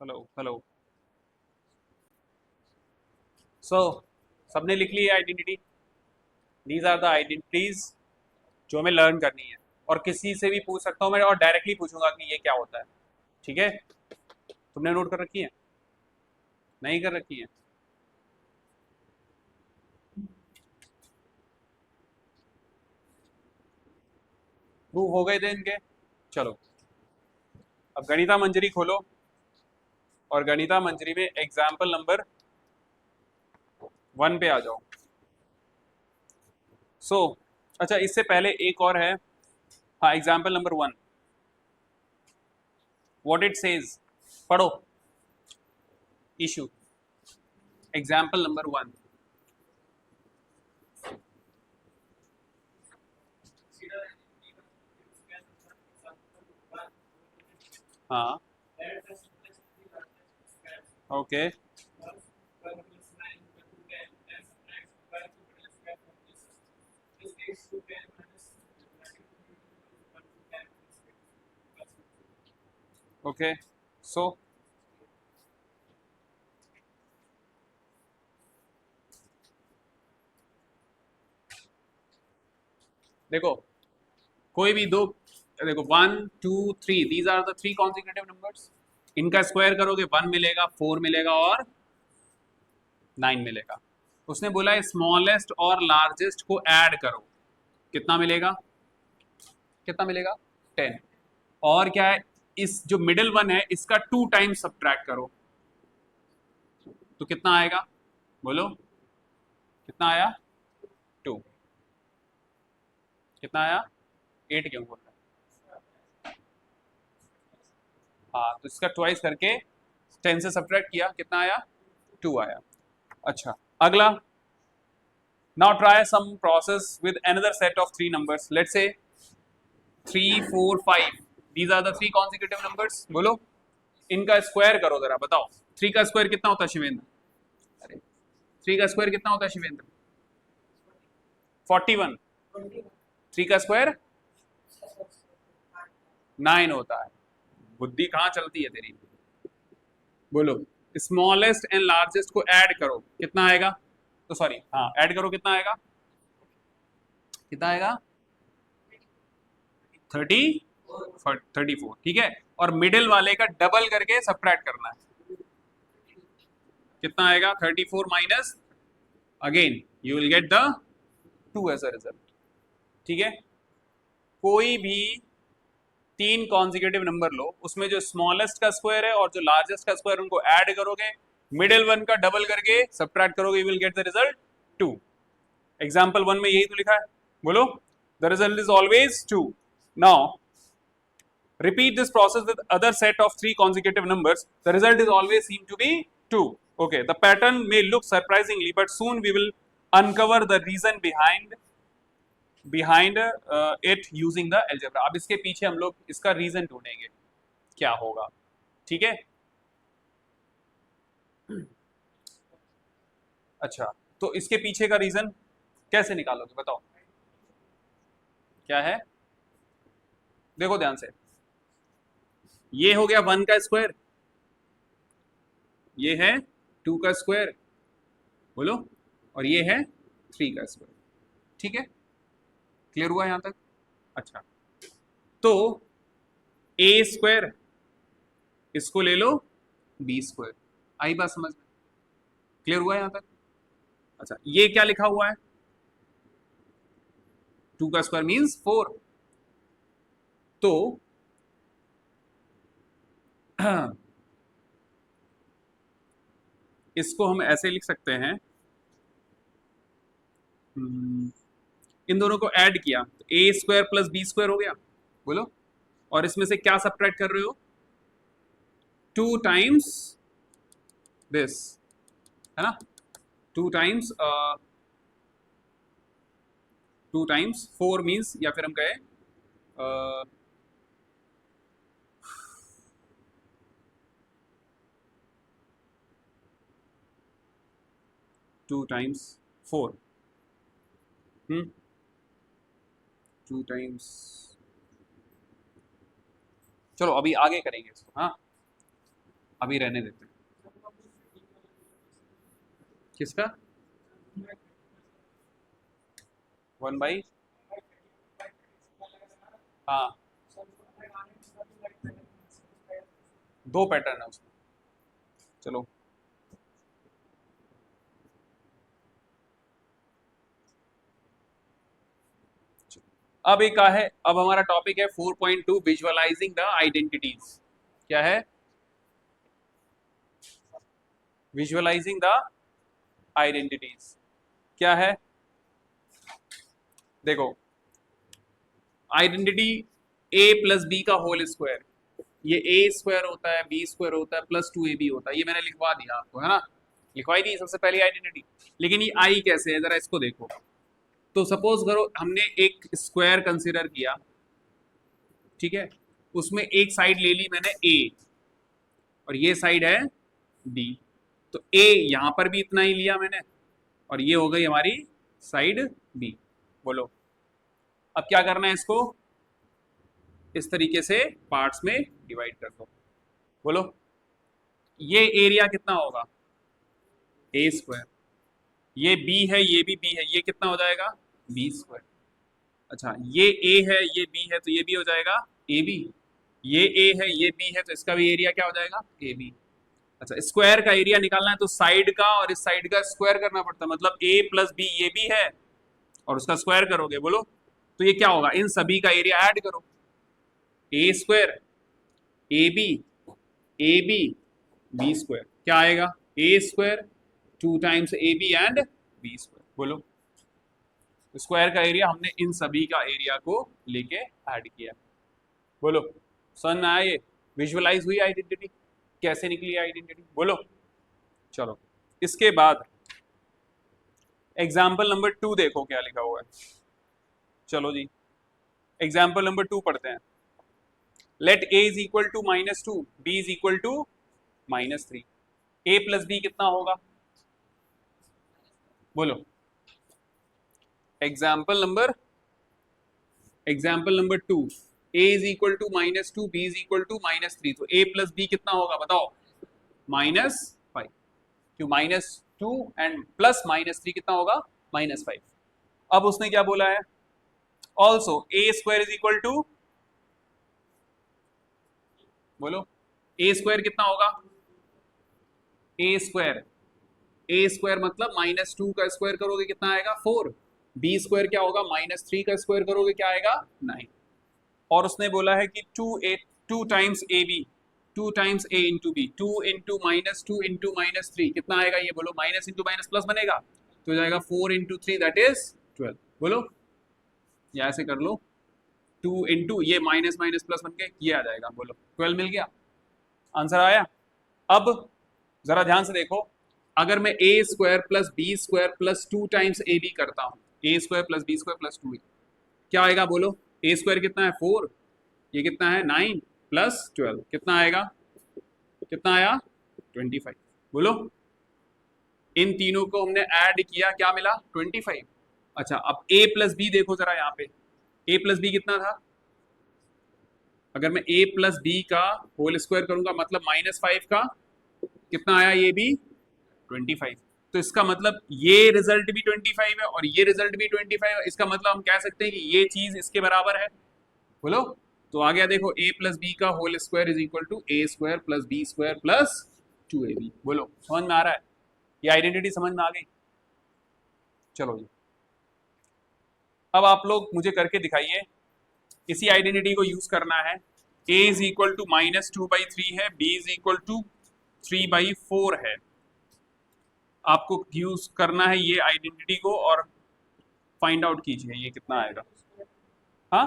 Hello hello. So सबने लिख ली identity. These are the identities जो हमें लर्न करनी है, और किसी से भी पूछ सकता हूँ मैं और डायरेक्टली पूछूंगा कि ये क्या होता है। ठीक है, तुमने नोट कर रखी है? नहीं कर रखी है? प्रूफ हो गए थे इनके। चलो, अब गणिता मंजरी खोलो और गणिता मंजरी में एग्जाम्पल नंबर 1 पे आ जाओ। अच्छा, इससे पहले एक और है। हाँ, example number 1, what it says, पढ़ो। Ishu, example number 1। हाँ, ओके। ओके, सो देखो, कोई भी दो, देखो 1 2 3, these are the 3 consecutive numbers. इनका स्क्वायर करोगे 1 मिलेगा, 4 मिलेगा और 9 मिलेगा। उसने बोला है स्मॉलेस्ट और लार्जेस्ट को ऐड करो, कितना मिलेगा? कितना मिलेगा? 10। और क्या है, इस जो मिडिल वन है इसका 2 टाइम्स सब्ट्रैक्ट करो, तो कितना आएगा? बोलो, कितना आया? 2। कितना आया? 8 क्यों बोल रहे हैं? हाँ, तो इसका ट्वाइस करके 10 से सब्ट्रैक्ट किया, कितना आया? 2 आया। अच्छा, अगला, now try some process with another set of 3 numbers. Let's say 3 4 5, these are the 3 consecutive numbers। बोलो, इनका स्क्वायर करो जरा, बताओ 3 का स्क्वायर कितना होता है शिवेंद्र? अरे, 3 का स्क्वायर कितना होता है शिवेंद्र? 41। 3 का स्क्वायर 9 होता है। बुद्धि कहाँ चलती है तेरी? बोलो, स्मॉलेस्ट एंड लार्जेस्ट को ऐड करो, कितना आएगा? तो सॉरी, हाँ, ऐड करो, कितना आएगा? कितना आएगा? 34। ठीक है, और मिडिल वाले का डबल करके सब्ट्रैक्ट करना है, कितना आएगा? 34 minus, again you will get the 2 as a result. ठीक है, कोई भी 3 कॉन्जिक्यूटिव नंबर लो, उसमें जो स्मॉलेस्ट का स्क्वायर है और जो लार्जेस्ट का स्क्वायर, उनको ऐड करोगे, मिडिल वन का डबल करके सब्ट्रैक्ट करोगे, you will get the result 2। Example 1 में यही तो लिखा है। बोलो, the result is always 2। Now repeat this process with other set of 3 consecutive numbers. The result is always seen to be 2. Okay, the pattern may look surprisingly, but soon we will uncover the reason behind it using the algebra. अब इसके पीछे हम लोग इसका reason ढूंढेंगे, क्या होगा। ठीक है, अच्छा, तो इसके पीछे का रीजन कैसे निकालोगे, बताओ क्या है? देखो ध्यान से, ये हो गया 1 का स्क्वायर, ये है 2 का स्क्वायर, बोलो, और ये है 3 का स्क्वायर। ठीक है, क्लियर हुआ यहां तक? अच्छा, तो ए स्क्वायर, इसको ले लो बी स्क्वायर, आई बात समझ में? क्लियर हुआ यहां तक? अच्छा, ये क्या लिखा हुआ है? 2 का स्क्वायर मीन्स 4। तो इसको हम ऐसे लिख सकते हैं, इन दोनों को ऐड किया तो ए स्क्वायर प्लस बी स्क्वायर हो गया, बोलो, और इसमें से क्या सब्ट्रैक्ट कर रहे हो? 2 टाइम्स दिस, है ना? 2 टाइम्स 4 मीन्स, या फिर हम कहे 2 टाइम्स 4, 2 टाइम्स, चलो अभी आगे करेंगे इसको। हाँ, अभी रहने देते हैं। किसका? 1/, हाँ, 2 पैटर्न है उसमें। चलो अब एक का है, अब हमारा टॉपिक है 4.2 विजुअलाइजिंग द आइडेंटिटीज। क्या है? विजुअलाइजिंग द आइडेंटिटीज क्या है? देखो, आइडेंटिटी a प्लस बी का होल स्क्वायर, ये a स्क्वायर होता है, b स्क्वायर होता है, प्लस 2ab होता है। ये मैंने लिखवा दिया आपको, है ना, लिखवाई दी सबसे पहली आइडेंटिटी। लेकिन ये आई कैसे है, जरा इसको देखो। तो सपोज करो हमने एक स्क्वायर कंसिडर किया, ठीक है, उसमें एक साइड ले ली मैंने a और ये साइड है b। तो a यहां पर भी इतना ही लिया मैंने और ये हो गई हमारी साइड b। बोलो अब क्या करना है, इसको इस तरीके से पार्ट्स में डिवाइड कर दो। बोलो ये एरिया कितना होगा? a square. ये b है, ये भी b है, ये कितना हो जाएगा? b square. अच्छा ये a है, ये b है, तो ये भी हो जाएगा ab। ये a है, ये b है, तो इसका भी एरिया क्या हो जाएगा? ab। अच्छा स्क्वायर का एरिया निकालना है तो साइड का और इस साइड का स्क्वायर करना पड़ता है, मतलब a प्लस बी ये भी है और उसका स्क्वायर करोगे। बोलो तो ये क्या होगा? इन सभी का एरिया ऐड करो, a square A B B square, क्या आएगा? a square 2 times A B and B square. बोलो स्क्वायर का एरिया हमने इन सभी का एरिया को लेके ऐड किया। बोलो समझ में आया? ये विजुअलाइज हुई आइडेंटिटी, कैसे निकली आइडेंटिटी? बोलो चलो इसके बाद एग्जाम्पल नंबर 2 देखो क्या लिखा हुआ है। चलो जी एग्जाम्पल नंबर 2 पढ़ते हैं। Let a is equal to -2, b is equal to -3। a plus B कितना होगा? बोलो example number 2, a is equal to -2, b is equal to -3, तो a प्लस बी कितना होगा बताओ? -5। क्यों? -2 एंड प्लस -3 कितना होगा? -5। अब उसने क्या बोला है? Also a square is equal to, बोलो a स्क्वायर कितना होगा? a स्क्वायर मतलब -2 का स्क्वायर करोगे कितना आएगा? 4। b स्क्वायर क्या होगा? -3 का स्क्वायर करोगे क्या आएगा? 9। और उसने बोला है कि 2 times A B, 2 times a into B, 2 into -2 into -3 कितना आएगा? ये बोलो माइनस इंटू माइनस प्लस बनेगा तो जाएगा 4 इंटू 3 दैट इज 12। बोलो या ऐसे कर लो 2 इंटू ये माइनस माइनस प्लस बन के ये आ जाएगा। बोलो 12 मिल गया, आंसर आया। अब जरा ध्यान से देखो, अगर मैं a square plus B square plus 2 times A B करता हूं, a square plus B square plus 2 क्या आएगा? बोलो a स्क्वायर कितना है? 4, ये कितना है? 9 प्लस 12 कितना आएगा? कितना आया? 25। बोलो इन तीनों को हमने ऐड किया, क्या मिला? 25। अच्छा अब a प्लस बी देखो जरा यहाँ पे, a प्लस बी कितना था? अगर मैं a प्लस बी का होल स्क्वायर करूंगा मतलब -5 का कितना आया? ये भी 25। तो इसका मतलब ये रिजल्ट भी 25 है और ये रिजल्ट भी 25 है। इसका मतलब हम कह सकते हैं कि ये चीज इसके बराबर है। बोलो तो आ गया देखो a प्लस बी का whole square is equal to a square plus B square plus 2ab। बोलो समझ में आ रहा है? ये आइडेंटिटी समझ में आ गई? चलो जी अब आप लोग मुझे करके दिखाइए। इसी आइडेंटिटी को यूज करना है। a इज इक्वल टू -2/3 है, b इज इक्वल टू 3/4 है। आपको यूज करना है ये आइडेंटिटी को और फाइंड आउट कीजिए ये कितना आएगा। हाँ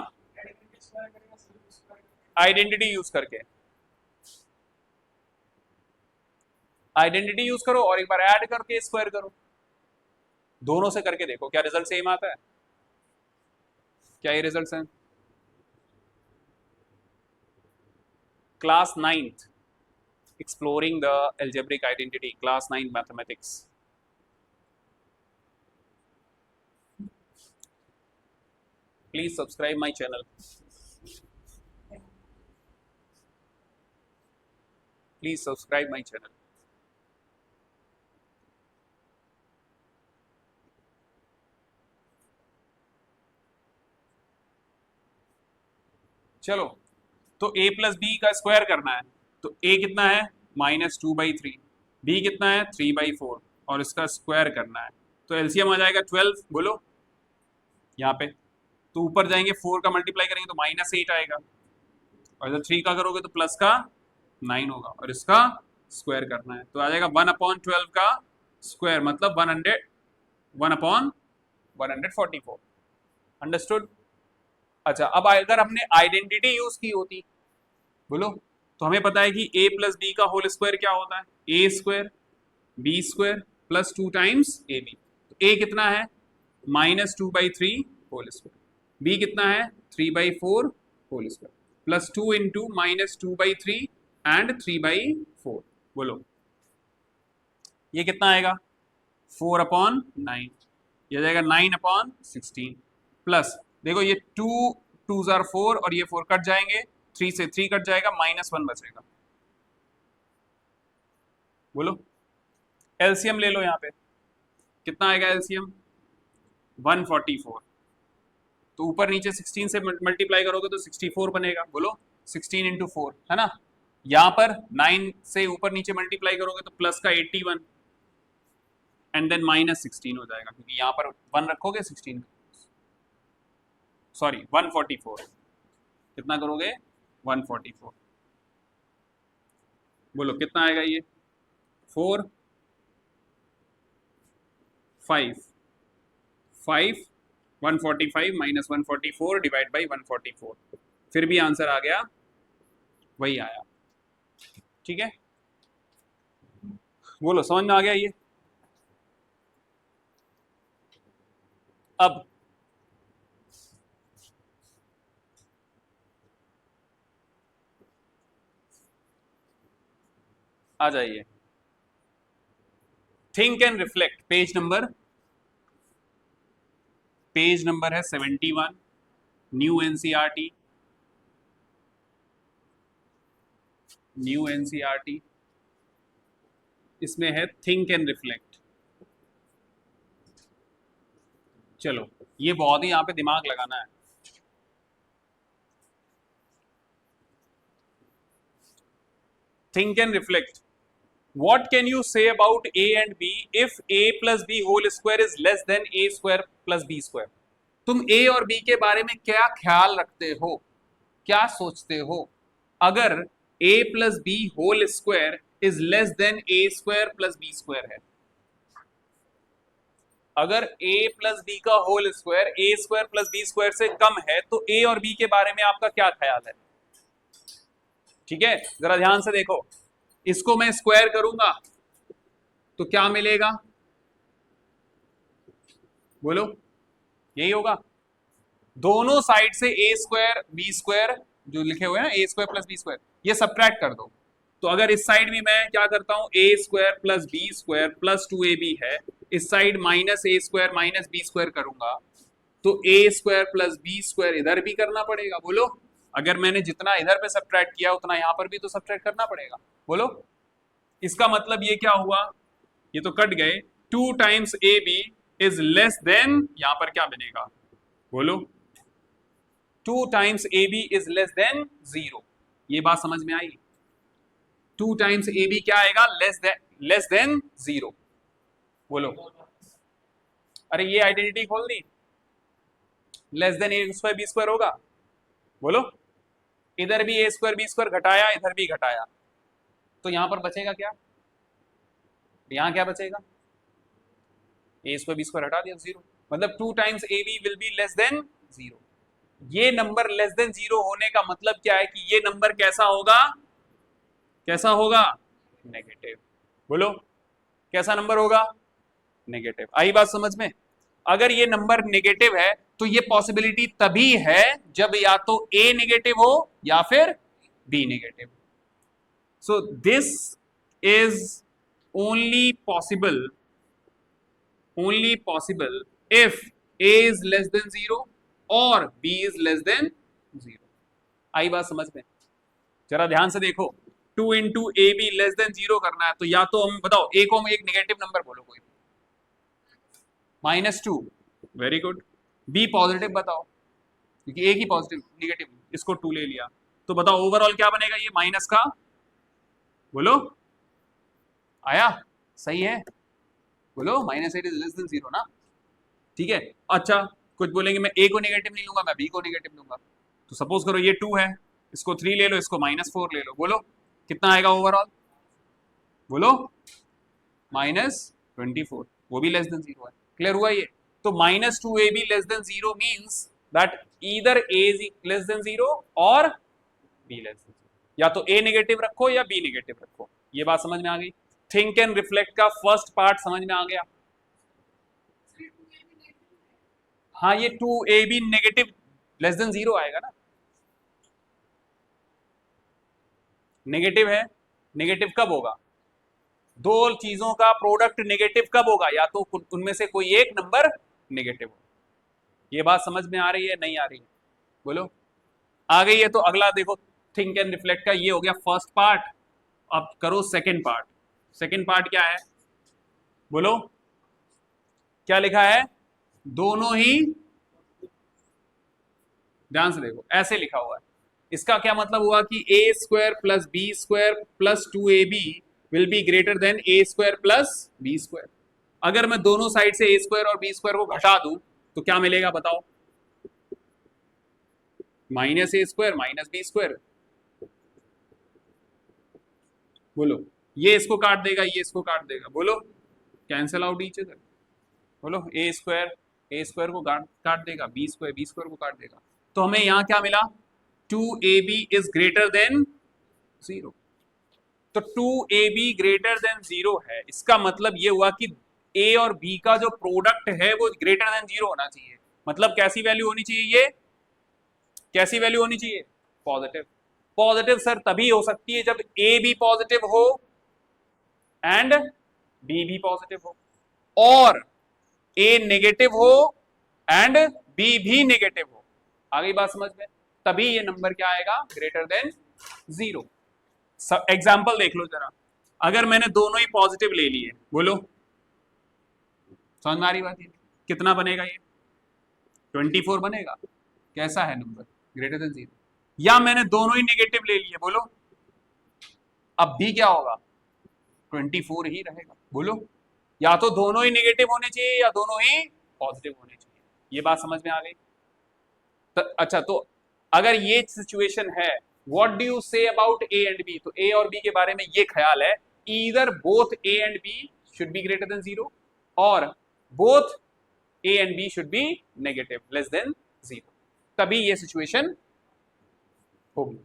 आइडेंटिटी यूज करके, आइडेंटिटी यूज करो और एक बार ऐड करके स्क्वायर करो, दोनों से करके देखो क्या रिजल्ट सेम आता है। क्या ये रिजल्ट हैं? Class 9th exploring the algebraic identity, class 9 mathematics। please subscribe my channel। Please subscribe my channel. चलो, तो a प्लस बी का स्क्वायर करना है, तो a कितना है -2/3, b कितना है 3/4 और इसका स्क्वायर करना है, तो एलसीएम आ जाएगा 12। बोलो यहाँ पे, तो ऊपर जाएंगे 4 का मल्टीप्लाई करेंगे तो -8 आएगा, और इधर 3 का करोगे तो प्लस का 9 होगा, और इसका स्क्वायर करना है, तो आ जाएगा 1/12 का स्क्वायर मतलब 1/144। अंडरस्टूड। अच्छा, अब अगर हमने आइडेंटिटी यूज की होती, बोलो, तो हमें पता है कि a प्लस बी का होल स्क्वायर क्या होता है, a square b square plus 2 times A B. तो a कितना है -2/3 होल स्क्वायर, b कितना है 3/4 whole square plus 2 into -2/3 and 3/4। बोलो ये कितना आएगा 4/9, ये आ जाएगा 9/16 प्लस, देखो ये 2 2s are 4 और ये 4 कट जाएंगे, 3 से 3 कट जाएगा, -1 बचेगा। बोलो एलसीएम ले लो, यहाँ पे कितना आएगा एलसीएम 144, तो ऊपर नीचे 16 से मल्टीप्लाई करोगे तो 64 बनेगा। बोलो 16 इंटू 4 है ना, यहाँ पर 9 से ऊपर नीचे मल्टीप्लाई करोगे तो प्लस का 81 एंड देन -16 हो जाएगा, क्योंकि यहाँ पर 1 रखोगे 16, सॉरी 144, कितना करोगे 144। बोलो कितना आएगा ये 4 5 5 145 -144 डिवाइड बाई 144, फिर भी आंसर आ गया वही आया। ठीक है, बोलो समझ में आ गया ये। अब आ जाइए, think and reflect, page number है 71, न्यू एनसीईआरटी, इसमें है थिंक एंड रिफ्लेक्ट। चलो ये बहुत ही यहाँ पे दिमाग लगाना है। Think and reflect, what can you say about a and b if a plus b whole square is less than a square plus b square? तुम a और b के बारे में क्या ख्याल रखते हो, क्या सोचते हो अगर a plus b whole square is less than a square plus b square है? अगर a plus b का whole square a square plus b square से कम है तो a और b के बारे में आपका क्या ख्याल है? ठीक है, जरा ध्यान से देखो, इसको मैं स्क्वायर करूंगा तो क्या मिलेगा, बोलो यही होगा, दोनों साइड से a स्क्वायर b स्क्वायर जो लिखे हुए हैं ए स्क्वायर प्लस बी स्क्वायर, ये सब्ट्रैक्ट कर दो, तो अगर इस साइड में मैं क्या करता हूं a square plus B square plus 2ab है, इस side -a square minus B square करूंगा तो a square plus B square इधर भी करना पड़ेगा। बोलो अगर मैंने जितना इधर पे सब्ट्रैक्ट किया उतना यहां पर भी तो सब्ट्रैक्ट करना पड़ेगा। बोलो इसका मतलब ये क्या हुआ, ये तो कट गए, 2 times A B is less than, यहां पर क्या बनेगा, बोलो 2 times A B is less than 0। ये बात समझ में आई, 2 टाइम्स ए बी क्या आएगा, लेस देन 0। बोलो अरे ये आइडेंटिटी खोल दी, लेस देन ए स्क्वायर बी स्क्वायर होगा। बोलो इधर भी ए स्क्वायर बी स्क्वायर घटाया, इधर भी घटाया, तो यहां पर बचेगा क्या, यहां क्या बचेगा, ए स्क्वायर बी स्क्वायर हटा दिया 0, मतलब 2 times A B will be less than 0। ये नंबर लेस देन 0 होने का मतलब क्या है कि ये नंबर कैसा होगा, कैसा होगा, नेगेटिव। बोलो कैसा नंबर होगा, नेगेटिव। आई बात समझ में, अगर ये नंबर नेगेटिव है तो ये पॉसिबिलिटी तभी है जब या तो ए नेगेटिव हो या फिर B negative. So this is only possible if a is less than 0 और b is less than 0। आई बात समझ में, जरा ध्यान से देखो, two into A B less than 0 करना है, तो या तो हम बताओ ए को हम एक नेगेटिव नंबर बोलो कोई, -2, वेरी गुड। बी पॉजिटिव बताओ, क्योंकि ए की पॉजिटिव नेगेटिव, इसको 2 ले लिया, तो बताओ ओवरऑल क्या बनेगा ये माइनस का, बोलो आया, सही है, बोलो -8 इज लेस देन 0 ना, ठीक है। अच्छा कुछ बोलेंगे मैं ए को नेगेटिव नहीं लूंगा, मैं बी को नेगेटिव लूंगा, तो सपोज करो ये 2 है, इसको 3 ले लो, इसको -4 ले लो, बोलो कितना आएगा ओवरऑल, बोलो -24, वो भी लेस देन 0 है, क्लियर हुआ ये। तो -2ab less than 0 means that either a is less than 0 और b लेस देन 0, या तो a नेगेटिव रखो या b नेगेटिव रखो, ये बात समझ में आ गई। थिंक एंड रिफ्लेक्ट का फर्स्ट पार्ट समझ में आ गया। हाँ ये 2ab नेगेटिव लेस देन 0 आएगा ना, नेगेटिव है, नेगेटिव कब होगा, दो चीजों का प्रोडक्ट नेगेटिव कब होगा, या तो उनमें से कोई एक नंबर नेगेटिव हो। ये बात समझ में आ रही है नहीं आ रही है, बोलो आ गई है। तो अगला देखो थिंक एंड रिफ्लेक्ट का ये हो गया फर्स्ट पार्ट, अब करो सेकंड पार्ट। सेकंड पार्ट क्या है, बोलो क्या लिखा है, दोनों ही, ध्यान से देखो ऐसे लिखा हुआ है, इसका क्या मतलब हुआ कि a square plus B square plus 2ab will be greater than a square plus B square. अगर मैं दोनों साइड से a स्क्वायर और b स्क्वायर को घटा दूं तो क्या मिलेगा बताओ, -a square minus B square, बोलो ये इसको काट देगा, ये इसको काट देगा, बोलो कैंसिल आउट ईच अदर, बोलो a स्क्वायर को काट देगा, बी स्क्वायर को काट देगा, तो हमें यहां क्या मिला, 2ab इज ग्रेटर देन 0। तो 2ab ग्रेटर देन 0 है, इसका मतलब ये हुआ कि a और b का जो प्रोडक्ट है वो ग्रेटर देन 0 होना चाहिए। मतलब कैसी वैल्यू होनी चाहिए, ये कैसी वैल्यू होनी चाहिए, पॉजिटिव। पॉजिटिव सर तभी हो सकती है जब a भी पॉजिटिव हो एंड b भी पॉजिटिव हो, और a नेगेटिव हो एंड b भी नेगेटिव हो। आ गई बात समझ में, तभी ये नंबर क्या आएगा, ग्रेटर देन 0। एग्जाम्पल देख लो जरा, अगर मैंने दोनों ही पॉजिटिव ले लिए, बोलो समझ में आ रही बात, ये कितना बनेगा, ये 24 बनेगा, कैसा है नंबर, ग्रेटर देन 0। या मैंने दोनों ही नेगेटिव ले लिए, बोलो अब भी क्या होगा, 24 ही रहेगा, बोलो या तो दोनों ही नेगेटिव होने चाहिए या दोनों ही पॉजिटिव होने चाहिए। ये बात समझ में आ गई। तो अच्छा, तो अगर ये सिचुएशन है, what do you say about A and B, तो ए और बी के बारे में ये ख्याल है, either both A and B should be greater than 0 और both A and B should be negative less than 0, तभी ये सिचुएशन होगी।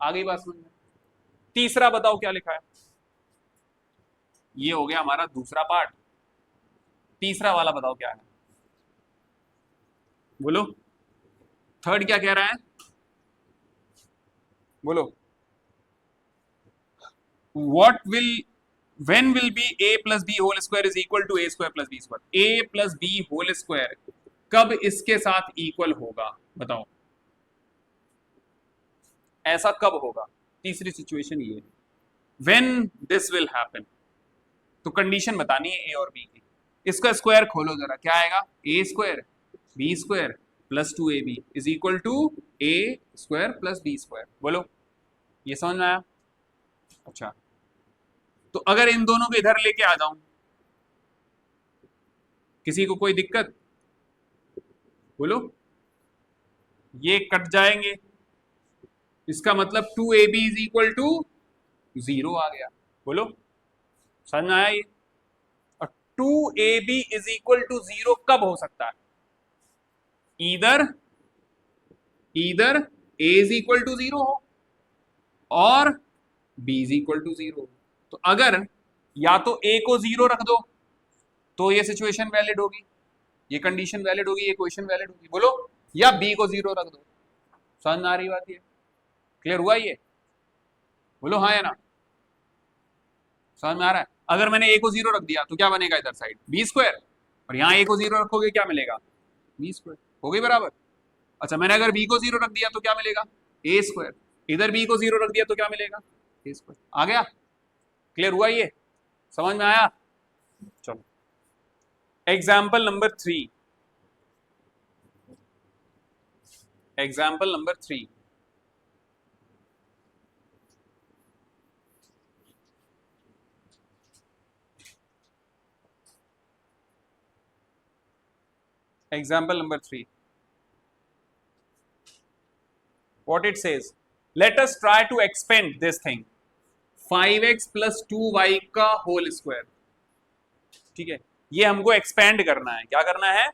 आ गई बात समझ में। तीसरा बताओ क्या लिखा है, ये हो गया हमारा दूसरा पार्ट। तीसरा वाला बताओ क्या है, बोलो थर्ड क्या कह रहा है, बोलो what will when will be a plus b whole square is equal to a square plus b square, a plus b whole square कब इसके साथ इक्वल होगा बताओ, ऐसा कब होगा। तीसरी सिचुएशन ये, when this will happen, तो कंडीशन बतानी है a और b की। इसका स्क्वायर खोलो जरा, क्या आएगा, a square b square plus 2ab is equal to a square plus b square, बोलो ये समझ में आया। अच्छा, तो अगर इन दोनों को इधर लेके आ जाऊं, किसी को कोई दिक्कत, बोलो ये कट जाएंगे, इसका मतलब 2ab इज इक्वल टू 0 आ गया, बोलो समझ में आया ये। और 2ab इज इक्वल टू 0 कब हो सकता है, either a is equal to 0 हो और b इज इक्वल टू 0 हो। तो अगर या तो a को 0 रख दो तो ये सिचुएशन वैलिड होगी, ये कंडीशन वैलिड होगी, ये इक्वेशन वैलिड होगी, बोलो, या b को 0 रख दो। समझ में आ रही बात, ये क्लियर हुआ ये, बोलो हाँ या ना, समझ में आ रहा है। अगर मैंने a को 0 रख दिया तो क्या बनेगा इधर साइड, b स्क्वायर, और यहाँ a को 0 रखोगे क्या मिलेगा, b स्क्वायर, हो गई बराबर। अच्छा, मैंने अगर b को 0 रख दिया तो क्या मिलेगा, a स्क्वायर, इधर b को 0 रख दिया तो क्या मिलेगा, आ गया, क्लियर हुआ, ये समझ में आया। चलो example number 3, example number 3, example number 3, what it says, let us try to expand this thing 5x plus 2y का होल स्क्वायर। ठीक है, ये हमको एक्सपेंड करना है, क्या करना है,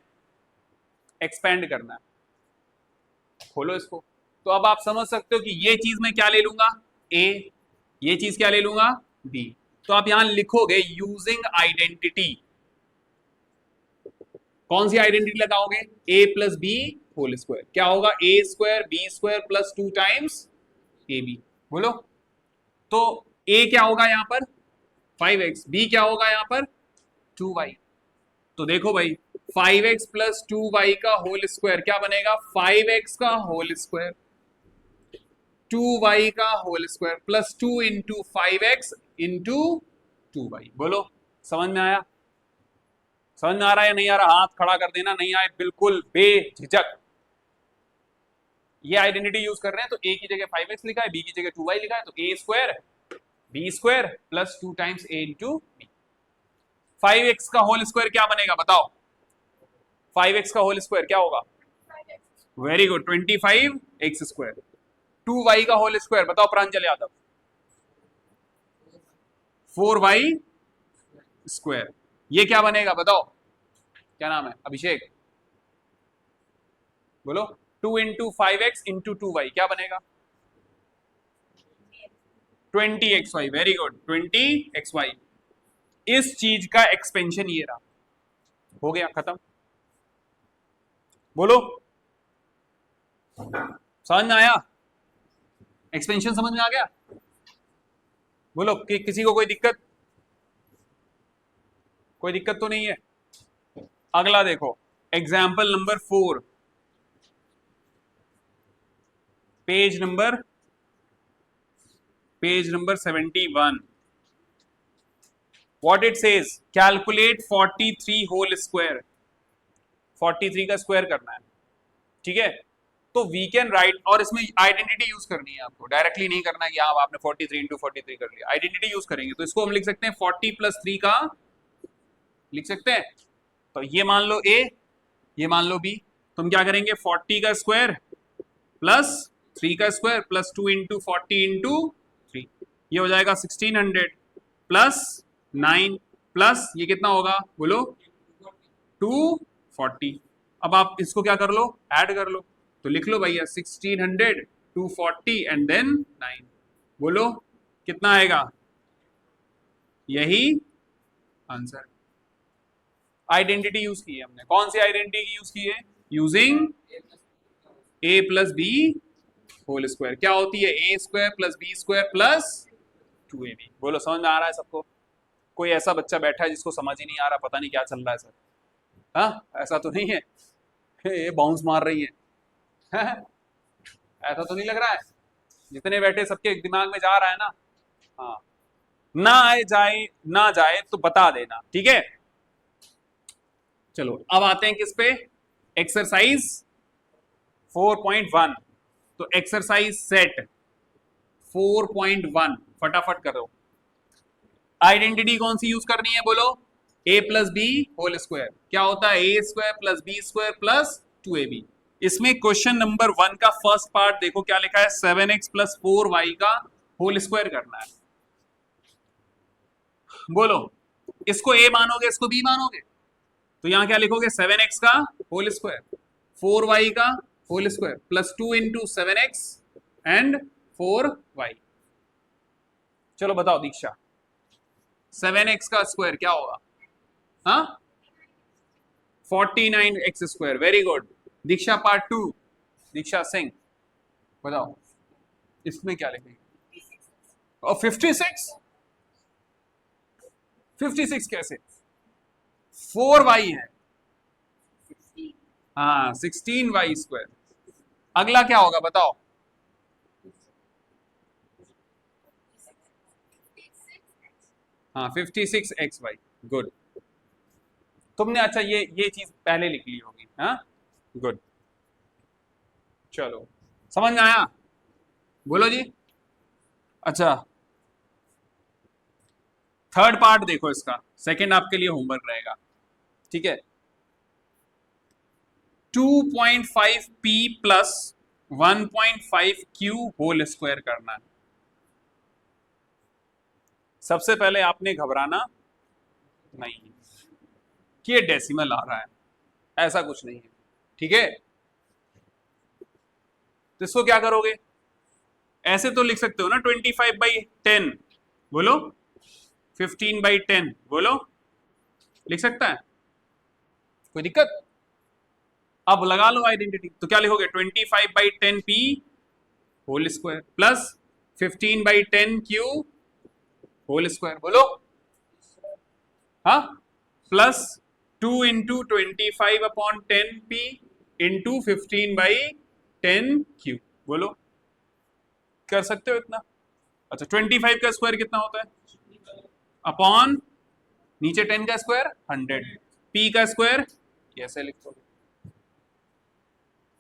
एक्सपेंड करना है। खोलो इसको, तो अब आप समझ सकते हो कि ये चीज मैं क्या ले लूंगा, a, ये चीज क्या ले लूंगा, b। तो आप यहां लिखोगे यूजिंग आइडेंटिटी, कौन सी आइडेंटिटी लगाओगे, a plus B whole square, क्या होगा, a square B square plus 2 times A B. बोलो, तो a क्या होगा यहां पर 5x, b क्या होगा यहां पर 2y। तो देखो भाई 5x प्लस 2y का होल स्क्वायर क्या बनेगा, 5x का होल स्क्वायर 2y का whole square plus 2 into 5x into 2y। बोलो समझ में आया, समझ में आ रहा है या नहीं आ रहा, हाथ खड़ा कर देना, नहीं आए बिल्कुल बेझिझक। ये आइडेंटिटी यूज कर रहे हैं, तो a की जगह 5x लिखा है, b की जगह 2y लिखा है, तो a square b square plus 2 times a into B. 5x का होल स्क्वायर क्या बनेगा बताओ, 5x का होल स्क्वायर क्या होगा, very good 25x square. 2y का होल स्क्वायर बताओ प्रांजल यादव, 4y स्क्वायर। ये क्या बनेगा बताओ, क्या नाम है, अभिषेक बोलो, 2 इंटू 5x इंटू 2y क्या बनेगा, 20xy, वेरी गुड 20xy। इस चीज का एक्सपेंशन ये रहा, हो गया खत्म। बोलो समझ में आया, एक्सपेंशन समझ में आ गया। बोलो कि किसी को कोई दिक्कत, कोई दिक्कत तो नहीं है। अगला देखो example number 4, page number 71। What it says, calculate 43 whole square, 43 का स्क्वायर करना है, ठीक है। तो वी कैन राइट, और इसमें आइडेंटिटी यूज करनी है आपको, डायरेक्टली नहीं करना है कि हाँ आपने 43 इंटू 43 कर लिया, आइडेंटिटी यूज करेंगे। तो इसको हम लिख सकते हैं 40 प्लस 3 का लिख सकते हैं। तो ये मान लो a, ये मान लो b, तुम क्या करेंगे 40 का स्क्वायर प्लस 3 का स्क्वायर प्लस 2 इंटू 40 इंटू 3, ये हो जाएगा 1600 प्लस 9 प्लस ये कितना होगा बोलो 240। अब आप इसको क्या कर लो, ऐड कर लो, तो लिख लो भैया 1600 240 एंड देन 9। बोलो कितना आएगा, यही आंसर। आइडेंटिटी यूज की है हमने, कौन सी आइडेंटिटी यूज की है, using a plus B whole square, क्या होती है a square plus B square plus 2ab। बोलो समझ में आ रहा है सबको, कोई ऐसा बच्चा बैठा है जिसको समझ ही नहीं आ रहा, पता नहीं क्या चल रहा है सर, हाँ ऐसा तो नहीं है, ये बाउंस मार रही है ऐसा तो नहीं लग रहा है, जितने बैठे सबके दिमाग में जा रहा है ना, हाँ ना आए जाए ना जाए तो बता देना, ठीक है। चलो अब आते हैं किस पे, एक्सरसाइज 4.1। तो एक्सरसाइज सेट 4.1 फटाफट करो, आइडेंटिटी कौन सी यूज करनी है बोलो, a plus B whole square, क्या होता है a square plus B square plus 2ab। इसमें क्वेश्चन नंबर 1 का फर्स्ट पार्ट देखो क्या लिखा है, 7x प्लस 4y का होल स्क्वायर करना है। बोलो इसको a मानोगे इसको b मानोगे, तो यहां क्या लिखोगे 7x का होल स्क्वायर 4y का whole square plus 2 into 7x and 4y। चलो बताओ दीक्षा 7x का स्क्वायर क्या होगा, हाँ 49x स्क्वायर, वेरी गुड। दीक्षा पार्ट 2, दीक्षा सिंह बताओ इसमें क्या लिखेंगे, और 56 कैसे, 4y है, हाँ 16y स्क्वायर। अगला क्या होगा बताओ, हाँ 56xy, गुड। तुमने अच्छा ये चीज पहले लिख ली होगी, हाँ गुड। चलो समझ में आया, बोलो जी। अच्छा थर्ड पार्ट देखो इसका, सेकंड आपके लिए होमवर्क रहेगा, ठीक है। 2.5 p plus 1.5 q whole square करना है। सबसे पहले आपने घबराना नहीं कि ये डेसिमल आ रहा है, ऐसा कुछ नहीं है, ठीक है। तो इसको क्या करोगे, ऐसे तो लिख सकते हो ना 25/10, बोलो 15/10, बोलो लिख सकता है, कोई दिक्कत। अब लगा लो आइडेंटिटी, तो क्या लिखोगे 25/10p whole square plus 15/10q whole square, बोलो हाँ, plus 2 into 25/10p into 15/10q, बोलो कर सकते हो इतना। अच्छा 25 का स्क्वायर कितना होता है, अपॉन नीचे 10 का स्क्वायर 100, p का स्क्वायर कैसे लिखोगे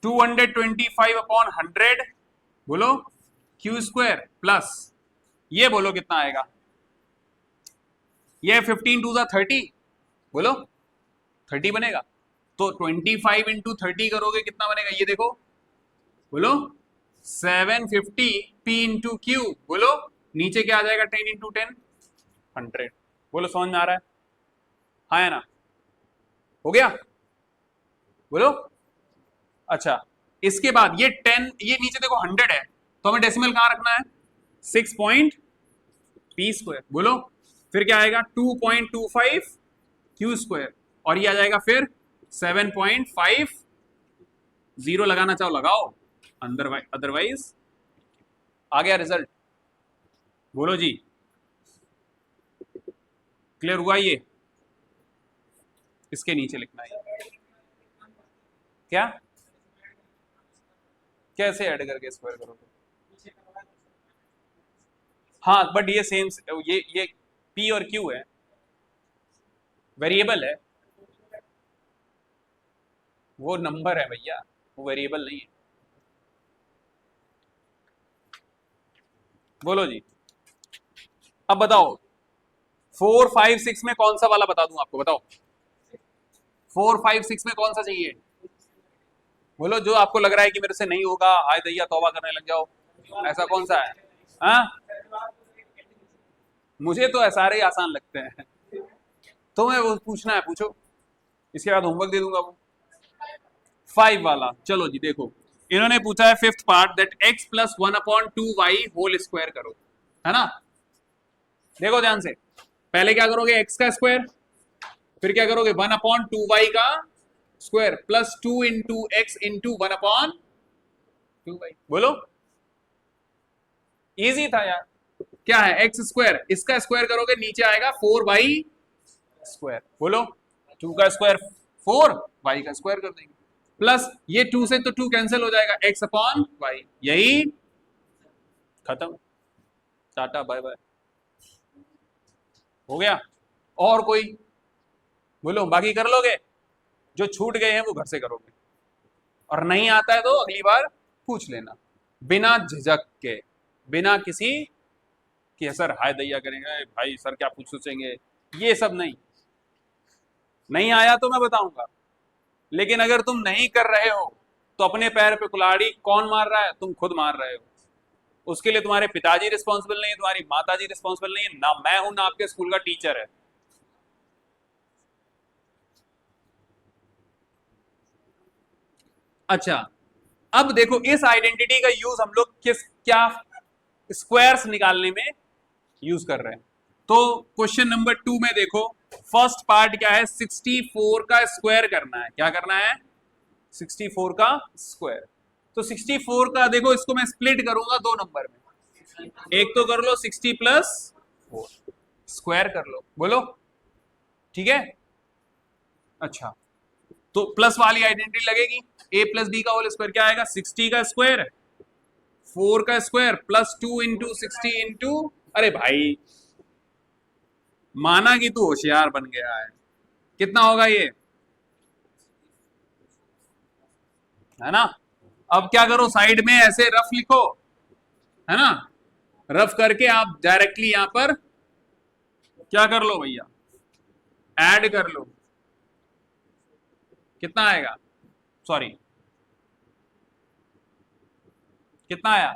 225/100, बोलो q स्क्वायर प्लस ये बोलो कितना आएगा, ये 15 2 30, बोलो 30 बनेगा। तो 25 इंटू 30 करोगे कितना बनेगा, ये देखो बोलो 750 p इंटू क्यू, बोलो नीचे क्या आ जाएगा 10 इंटू 10 100, बोलो समझ में आ रहा है, हाँ है ना, हो गया, बोलो। अच्छा इसके बाद ये 10, ये नीचे देखो 100 है, तो हमें डेसिमल कहां रखना है 6 पॉइंट p स्क्वायर, बोलो फिर क्या आएगा 2.25 q स्क्वायर, और ये आ जाएगा फिर 7.5, जीरो लगाना चाहो लगाओ, अदरवाइज आ गया रिजल्ट, बोलो जी क्लियर हुआ। ये इसके नीचे लिखना है, क्या कैसे ऐड करके स्क्वायर करोगे, हाँ बट ये सेम, ये p और q है, वेरिएबल है, वो नंबर है भैया, वो वेरिएबल नहीं है, बोलो जी। अब बताओ 4 5 6 में कौन सा वाला बता दूं आपको, बताओ 4 5 6 में कौन सा चाहिए, बोलो जो आपको लग रहा है कि मेरे से नहीं होगा, हाय दैया तौबा करने लग जाओ, ऐसा कौन सा है, हाँ मुझे तो सारे ही आसान लगते हैं, तो मैं वो पूछना है पूछो, इसके बाद होमवर्क दे दूंगा वो 5 वाला। चलो जी देखो, इन्होंने पूछा है fifth part, that x plus 1/2y whole square करो, है ना। देखो ध्यान से, पहले क्या करोगे x का स्क्वायर, फिर क्या करोगे 1/2y का square plus 2 into x into 1/2y, बोलो इजी था यार, क्या है एक्स स्क्वायर, इसका स्क्वायर करोगे नीचे आएगा 4y स्क्वायर, बोलो 2 का स्क्वायर 4, y का स्क्वायर कर देंगे, प्लस ये 2 से तो 2 कैंसिल हो जाएगा, x/y, यही खत्म, टाटा बाय बाय, हो गया। और कोई बोलो, बाकी कर लोगे, जो छूट गए हैं वो घर से करोगे, और नहीं आता है तो अगली बार पूछ लेना, बिना झिझक के, बिना किसी कि सर हाय दैया करेंगे भाई सर क्या पूछ सोचेंगे, ये सब नहीं, नहीं आया तो मैं बताऊंगा, लेकिन अगर तुम नहीं कर रहे हो तो अपने पैर पे कुल्हाड़ी कौन मार रहा है, तुम खुद मार रहे हो, उसके लिए तुम्हारे पिताजी रिस्पॉन्सिबल नहीं है, तुम्हारी माताजी रिस्पॉन्सिबल नहीं है, ना मैं हूं ना आपके स्कूल का टीचर है। अच्छा अब देखो इस आइडेंटिटी का यूज हम लोग किस क्या स्क्वायर्स निकालने में यूज कर रहे हैं, तो क्वेश्चन नंबर 2 में देखो फर्स्ट पार्ट क्या है, 64 का स्क्वायर करना है, क्या करना है 64 का स्क्वायर, तो 64 का देखो इसको मैं स्प्लिट करूंगा दो नंबर में, एक तो कर लो 60 प्लस 4 स्क्वायर कर लो, बोलो ठीक है। अच्छा तो प्लस वाली आइडेंटिटी लगेगी, a प्लस बी का होल स्क्वायर क्या आएगा 60 का स्क्वायर 4 का स्क्वायर प्लस 2 इंटू 60 इंटू, अरे भाई माना कि तू होशियार बन गया है, कितना होगा ये, है ना। अब क्या करो, साइड में ऐसे रफ लिखो, है ना, रफ करके आप डायरेक्टली यहां पर क्या कर लो भैया, ऐड कर लो। कितना आएगा, सॉरी कितना आया,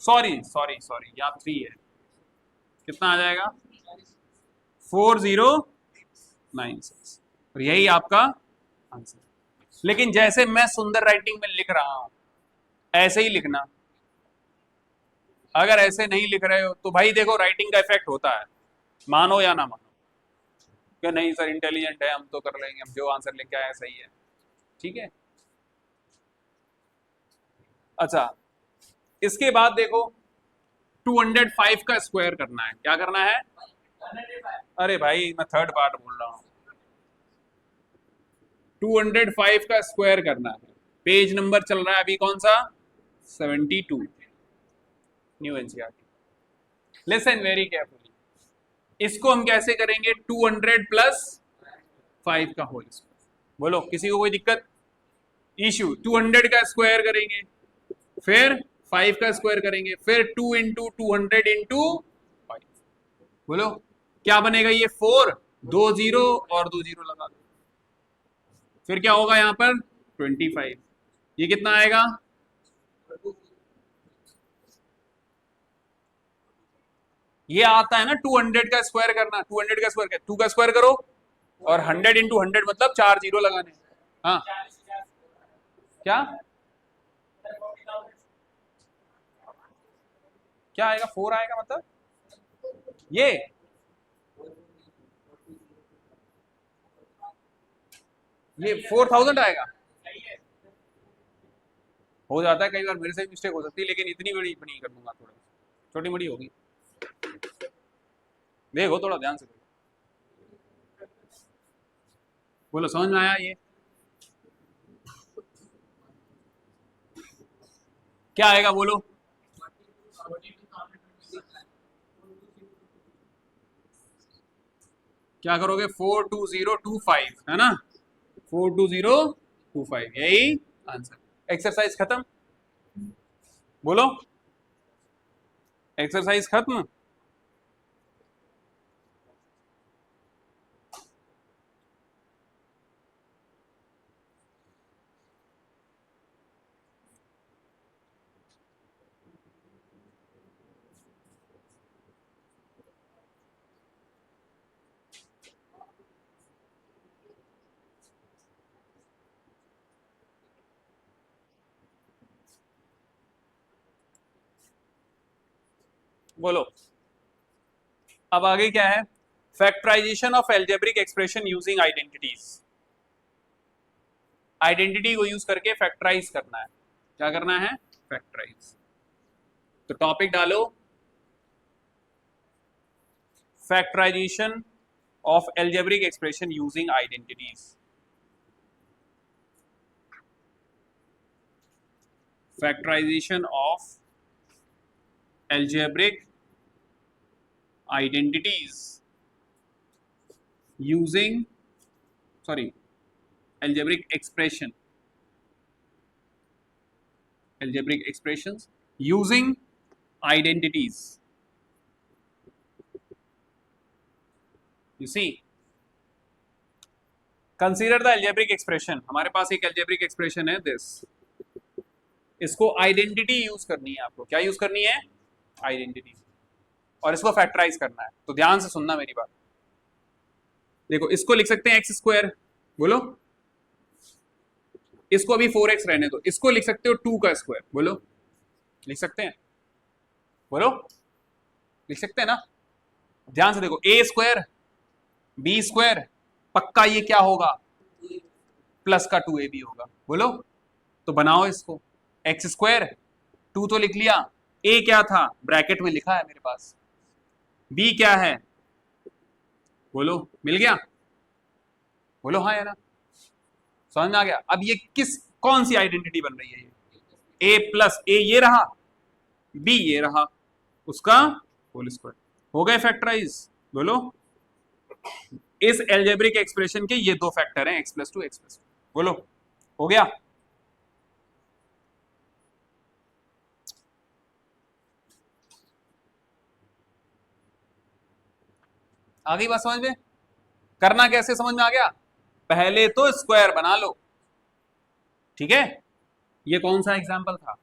सॉरी सॉरी सॉरी, यहाँ 3 है, कितना आ जाएगा 4096, और यही आपका आंसर। लेकिन जैसे मैं सुंदर राइटिंग में लिख रहा हूं ऐसे ही लिखना, अगर ऐसे नहीं लिख रहे हो तो भाई देखो राइटिंग का इफेक्ट होता है, मानो या ना मानो, कि नहीं सर इंटेलिजेंट है हम तो कर लेंगे, हम जो आंसर लेके आए सही है, ठीक है। अच्छा, इसके बाद देखो 205 का स्क्वायर करना है, क्या करना है, अरे भाई मैं थर्ड पार्ट बोल रहा हूं, 205 का स्क्वायर करना है। पेज नंबर चल रहा है अभी कौन सा, 72, new NCERT. Listen very carefully, इसको हम कैसे करेंगे, 200 प्लस 5 का होल स्क्वायर। बोलो किसी को कोई दिक्कत, इशू, 200 का स्क्वायर करेंगे, फिर 5 का स्क्वायर करेंगे, फिर 2 इंटू 200 इंटू 5, बोलो क्या बनेगा, ये 4, 2 जीरो और 2 जीरो लगा दो, फिर क्या होगा यहां पर 25, ये कितना आएगा, ये आता है ना 200 का स्क्वायर करना, 200 का स्क्वायर, 2 का स्क्वायर करो और 100 इंटू 100 मतलब 4 जीरो लगाने, हाँ क्या क्या आएगा, 4 आएगा मतलब ये 4000 आएगा, हो जाता है कई बार, मेरे से मिस्टेक हो सकती है, लेकिन इतनी बड़ी नहीं कर दूंगा, थोड़ा छोटी मोटी होगी, देखो थोड़ा ध्यान से देखो। बोलो समझ में आया, ये क्या आएगा बोलो, क्या करोगे, 42025 है ना, 42025, यही आंसर। एक्सरसाइज खत्म, बोलो एक्सरसाइज खत्म। बोलो अब आगे क्या है, factorisation of algebraic expression using identities, identity को यूज करके फैक्टराइज करना है, क्या करना है, फैक्टराइज। तो टॉपिक डालो, factorisation of algebraic expression using identities, factorisation of algebraic identities using algebraic expressions using identities, you see, consider the algebraic expression, हमारे पास एक algebraic expression है this, इसको आइडेंटिटी यूज करनी है आपको, क्या यूज करनी है, आइडेंटिटी, और इसको फैक्टराइज करना है। तो ध्यान से सुनना मेरी बात, देखो इसको लिख सकते हैं एक्स स्क्वायर, बोलो इसको अभी 4x रहने दो, इसको लिख सकते हो 2 का स्क्वायर, बोलो लिख सकते हैं, बोलो लिख सकते हैं ना। ध्यान से देखो, a स्क्वायर b स्क्वायर, पक्का ये क्या होगा, प्लस का 2ab होगा, बोलो तो बनाओ इसको, एक्स स्क्वायर 2 तो लिख लिया, a क्या था ब्रैकेट में लिखा है मेरे पास, b क्या है, बोलो मिल गया, बोलो हाँ या ना, समझ में आ गया। अब ये कौन सी आइडेंटिटी बन रही है, ये a प्लस ए ये रहा, b ये रहा, उसका होल स्क्वायर, हो गए फैक्टराइज? बोलो। इस एल्जेब्रिक एक्सप्रेशन के ये दो फैक्टर हैं, x+2 x+2। बोलो हो गया? आ गई बात समझ में? करना कैसे समझ में आ गया? पहले तो स्क्वायर बना लो, ठीक है? ये कौन सा एग्जाम्पल था?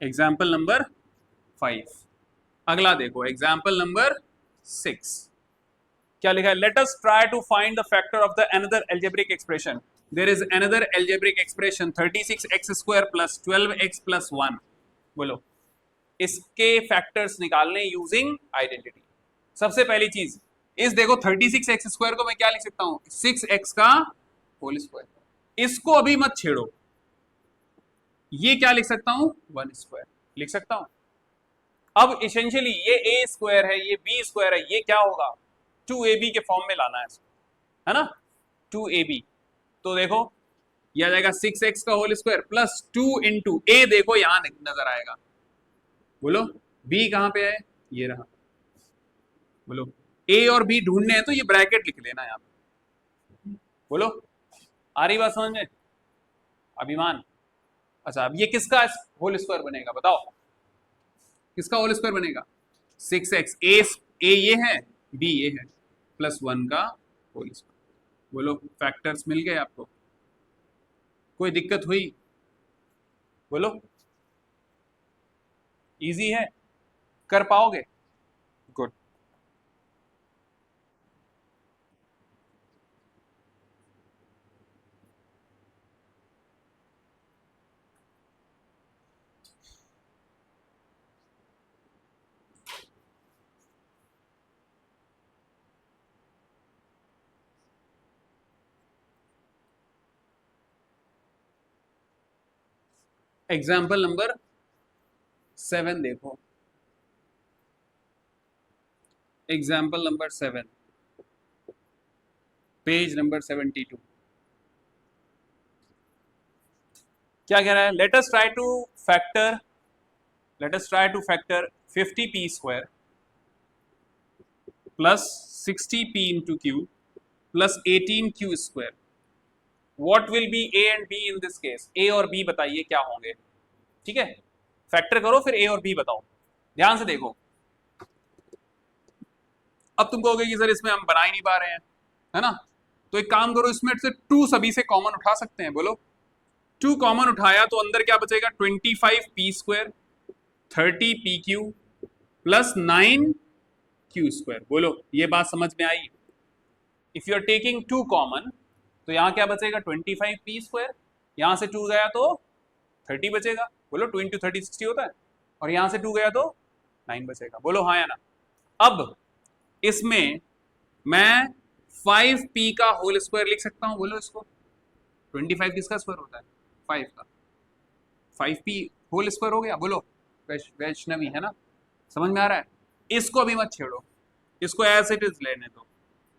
Example number 5। अगला देखो एग्जाम्पल नंबर 6। क्या लिखा है? Let us try to find the factor of the another algebraic expression. There is another algebraic expression 36x² plus 12x plus 1। बोलो इसके फैक्टर्स निकालने यूजिंग आइडेंटिटी। सबसे पहली चीज इस देखो 36x² को मैं क्या लिख सकता हूं? 6x का होल स्क्वायर। इसको अभी मत छेड़ो, ये क्या लिख सकता हूं? 1² लिख सकता हूं। अब इसेंशियली ये a² है, ये b² है, ये क्या होगा? 2ab के फॉर्म में लाना है ना? 2ab। तो देखो यह आ जाएगा 6x का होल स्क्वायर प्लस 2 इंटू ए, देखो यहां नजर आएगा। बोलो b कहां पे है? ये रहा। बोलो a और b ढूंढने हैं तो ये ब्रैकेट लिख लेना यहां पे। बोलो आ रही बात समझ में? अभिमान। अच्छा अब ये किसका होल स्क्वायर बनेगा बताओ? किसका होल स्क्वायर बनेगा? 6x। ए ये है, b ये है, प्लस 1 का होल स्क्वायर। बोलो फैक्टर्स मिल गए आपको? कोई दिक्कत हुई? बोलो इजी है, कर पाओगे? गुड। एग्जाम्पल नंबर 7 देखो। Example number 7, page number 72। क्या कह रहा है? Let us try to factor 50p² plus 60p into Q plus 18q²। What will be A and B in this case? A और बी बताइए क्या होंगे? ठीक है, फैक्टर करो फिर ए और बी बताओ। ध्यान से देखो। अब तुम कहोगे कि सर इसमें हम बना ही नहीं पा रहे हैं, है ना? तो एक काम करो, इसमें से 2 सभी से कॉमन उठा सकते हैं। बोलो 2 कॉमन उठाया तो अंदर क्या बचेगा? 25p² 30pq plus 9q²। बोलो ये बात समझ में आई? If you are taking 2 common तो यहां क्या बचेगा? 25p²। यहां से 2 गया तो 30 बचेगा। बोलो 2 इंटू 30 60 होता है, और यहां से 2 गया तो 9 बचेगा। बोलो हाँ या ना? अब इसमें मैं 5p का होल स्क्वायर लिख सकता हूं। बोलो इसको 25 किसका स्क्वायर होता है? 5 का। 5p होल स्क्वायर हो गया। बोलो वैष्णवी, है ना? समझ में आ रहा है? इसको अभी मत छेड़ो, इसको एज इट इज लेने दो,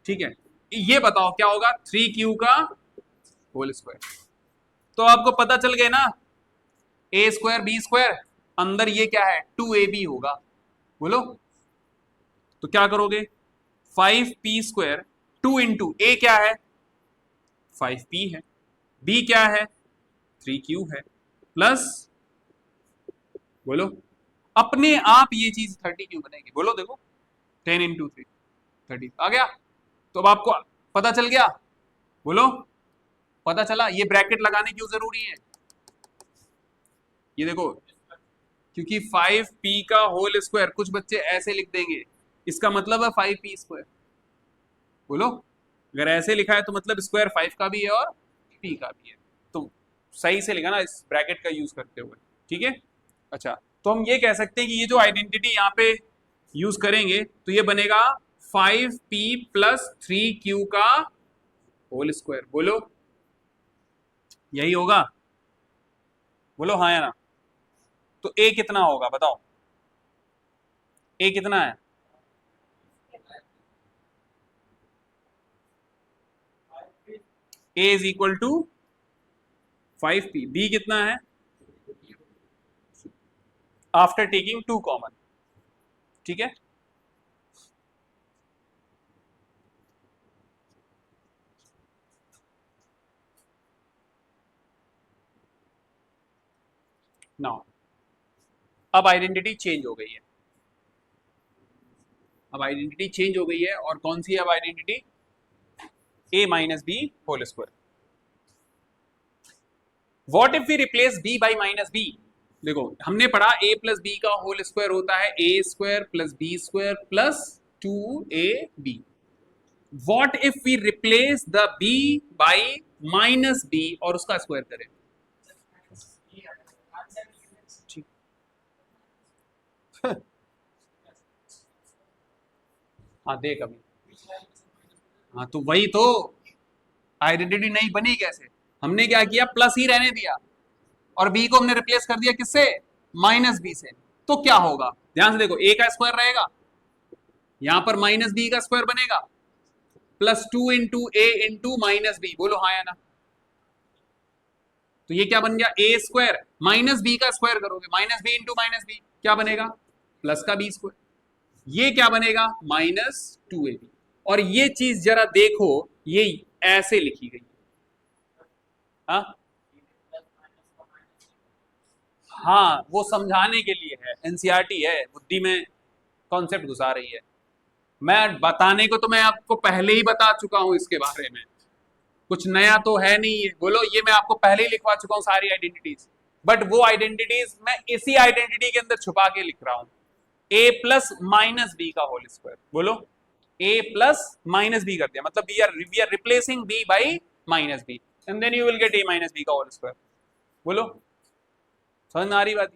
ठीक है? ये बताओ क्या होगा? 3q का होल स्क्वायर। तो आपको पता चल गया ना, a² b², अंदर ये क्या है? 2ab होगा। बोलो तो क्या करोगे? 5p², 2 इंटू ए क्या है? 5p है, b क्या है? 3q है, प्लस बोलो अपने आप ये चीज 30q बनेगी। बोलो देखो 10 इंटू 3 30 आ गया। तो अब आपको पता चल गया? बोलो पता चला? ये ब्रैकेट लगाने क्यों जरूरी है? ये देखो क्योंकि 5p का होल स्क्वायर कुछ बच्चे ऐसे लिख देंगे, इसका मतलब है 5p²। बोलो अगर ऐसे लिखा है तो मतलब स्क्वायर 5 का भी है और p का भी है। तो सही से लिखा ना इस ब्रैकेट का यूज करते हुए, ठीक है? अच्छा तो हम ये कह सकते हैं कि ये जो आइडेंटिटी यहाँ पे यूज करेंगे तो ये बनेगा 5p प्लस 3q का होल स्क्वायर। बोलो यही होगा? बोलो हाँ या ना? तो a कितना होगा बताओ? a कितना है? a is equal to 5p। b कितना है? आफ्टर टेकिंग 2 कॉमन, ठीक है? नाउ अब आइडेंटिटी चेंज हो गई है, अब आइडेंटिटी चेंज हो गई है, और कौन सी है अब identity? a minus B whole square. What if we replace b by minus B? देखो हमने पढ़ा a प्लस बी का होल स्क्वायर होता है a square plus B square plus 2ab। What if we replace the b by minus B और उसका square करें? हाँ देख अभी, हाँ तो वही तो, आइडेंटिटी नहीं बनी कैसे? हमने क्या किया, प्लस ही रहने दिया और बी को हमने रिप्लेस कर दिया किससे? माइनस बी से। तो क्या होगा, ध्यान से देखो, ए का स्क्वायर रहेगा, यहां पर माइनस बी का स्क्वायर बनेगा, plus 2 into A into minus B. बोलो हाँ या ना? तो ये क्या बन गया, ए स्क्वायर माइनस बी का स्क्वायर करोगे, minus B into minus B क्या बनेगा, प्लस का बी स्क्वायर। ये क्या बनेगा, माइनस 2ab। और ये चीज जरा देखो, ये ऐसे लिखी गई, हाँ हाँ वो समझाने के लिए है, एनसीईआरटी है, बुद्धि में कॉन्सेप्ट घुसा रही है। मैं बताने को तो मैं आपको पहले ही बता चुका हूं इसके बारे में, कुछ नया तो है नहीं है। बोलो, ये मैं आपको पहले ही लिखवा चुका हूं सारी आइडेंटिटीज, बट वो आइडेंटिटीज मैं इसी आइडेंटिटी के अंदर छुपा के लिख रहा हूं, a प्लस माइनस बी का होल स्क्वायर। बोलो, a प्लस माइनस बी कर दिया, मतलब we are replacing b by minus B, and then you will get a minus B का होल स्क्वायर। बोलो, समझ में आ रही बात?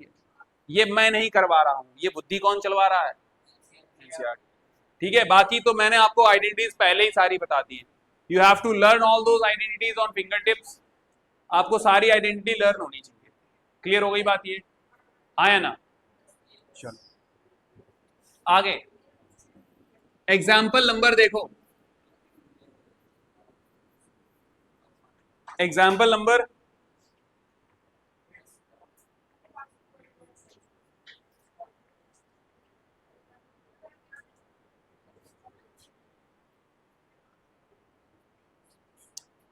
ये मैं नहीं करवा रहा हूं, ये बुद्धि कौन चलवा रहा है? एनसीईआरटी। ठीक है, बाकी तो मैंने आपको आइडेंटिटीज पहले ही सारी बता दी है। You have to learn all those identities on finger tips. आपको सारी आइडेंटिटी लर्न होनी चाहिए। क्लियर हो गई बात? ये आया ना? चलो आगे, एग्जाम्पल नंबर देखो, एग्जाम्पल नंबर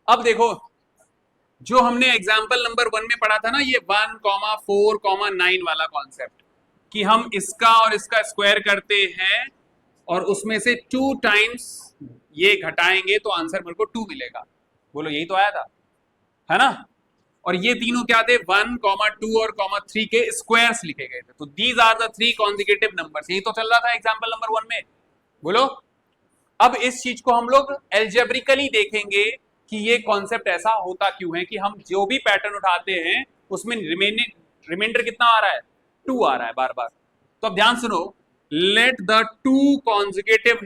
अब देखो, जो हमने एग्जाम्पल नंबर 1 में पढ़ा था ना, ये 1,4,9 वाला कॉन्सेप्ट, कि हम इसका और इसका स्क्वायर करते हैं और उसमें से 2 टाइम्स ये घटाएंगे तो आंसर मेरे को 2 मिलेगा। बोलो, यही तो आया था, है ना? और ये तीनों क्या थे, 1, 2 और 3 के स्क्वायर्स लिखे गए थे। तो these are the 3 consecutive numbers, यही तो चल रहा था एग्जाम्पल नंबर 1 में। बोलो, अब इस चीज को हम लोग एल्जेब्रिकली देखेंगे कि ये कॉन्सेप्ट ऐसा होता क्यों है कि हम जो भी पैटर्न उठाते हैं उसमें रिमाइंडर कितना आ रहा है, 2 आ रहा है बार बार। तो अब ध्यान सुनो, let the 2 consecutive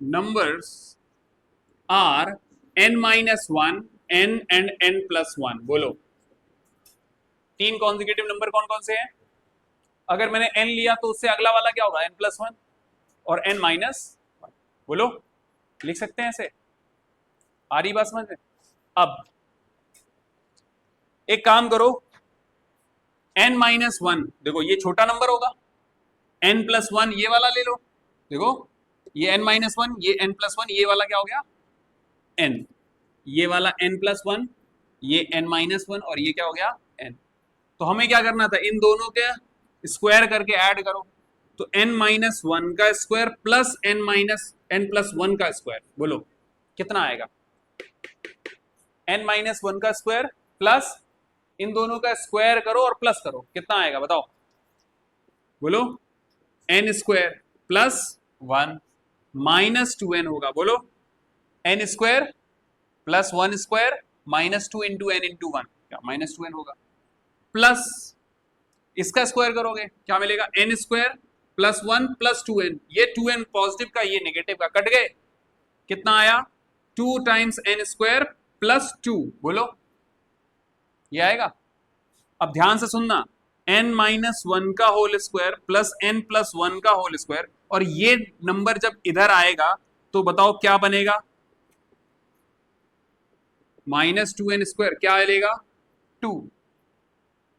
numbers are n-1, n and n+1। बोलो, 3 कॉन्जिक्यूटिव नंबर कौन कौन से हैं? अगर मैंने n लिया तो उससे अगला वाला क्या होगा, n+1 और n-1। बोलो, लिख सकते हैं ऐसे? आ रही बात समझ में? अब एक काम करो, n-1 देखो ये छोटा नंबर होगा, n+1 ये वाला ले लो, देखो ये n-1, ये n+1, ये वाला क्या हो गया, n, ये वाला n+1, ये n-1 और ये क्या हो गया, n। तो हमें क्या करना था, इन दोनों के स्क्वायर करके ऐड करो, तो n-1 का स्क्वायर प्लस n+1 का स्क्वायर। बोलो कितना आएगा, n-1 का स्क्वायर प्लस इन दोनों का स्क्वायर करो और प्लस करो, कितना आएगा बताओ? बोलो, n square plus 1 minus 2n होगा। बोलो, n square plus 1 square minus 2 into n into 1, क्या माइनस 2n होगा, प्लस इसका स्क्वायर करोगे क्या मिलेगा, n square plus 1 plus 2n, ये 2n पॉजिटिव का ये नेगेटिव का कट गए, कितना आया, 2 टाइम्स n स्क्वायर प्लस 2। बोलो, ये आएगा? अब ध्यान से सुनना, n-1 का होल स्क्वायर प्लस n+1 का होल स्क्वायर, और ये नंबर जब इधर आएगा तो बताओ क्या बनेगा, -2n स्क्वायर क्या आएगा, 2।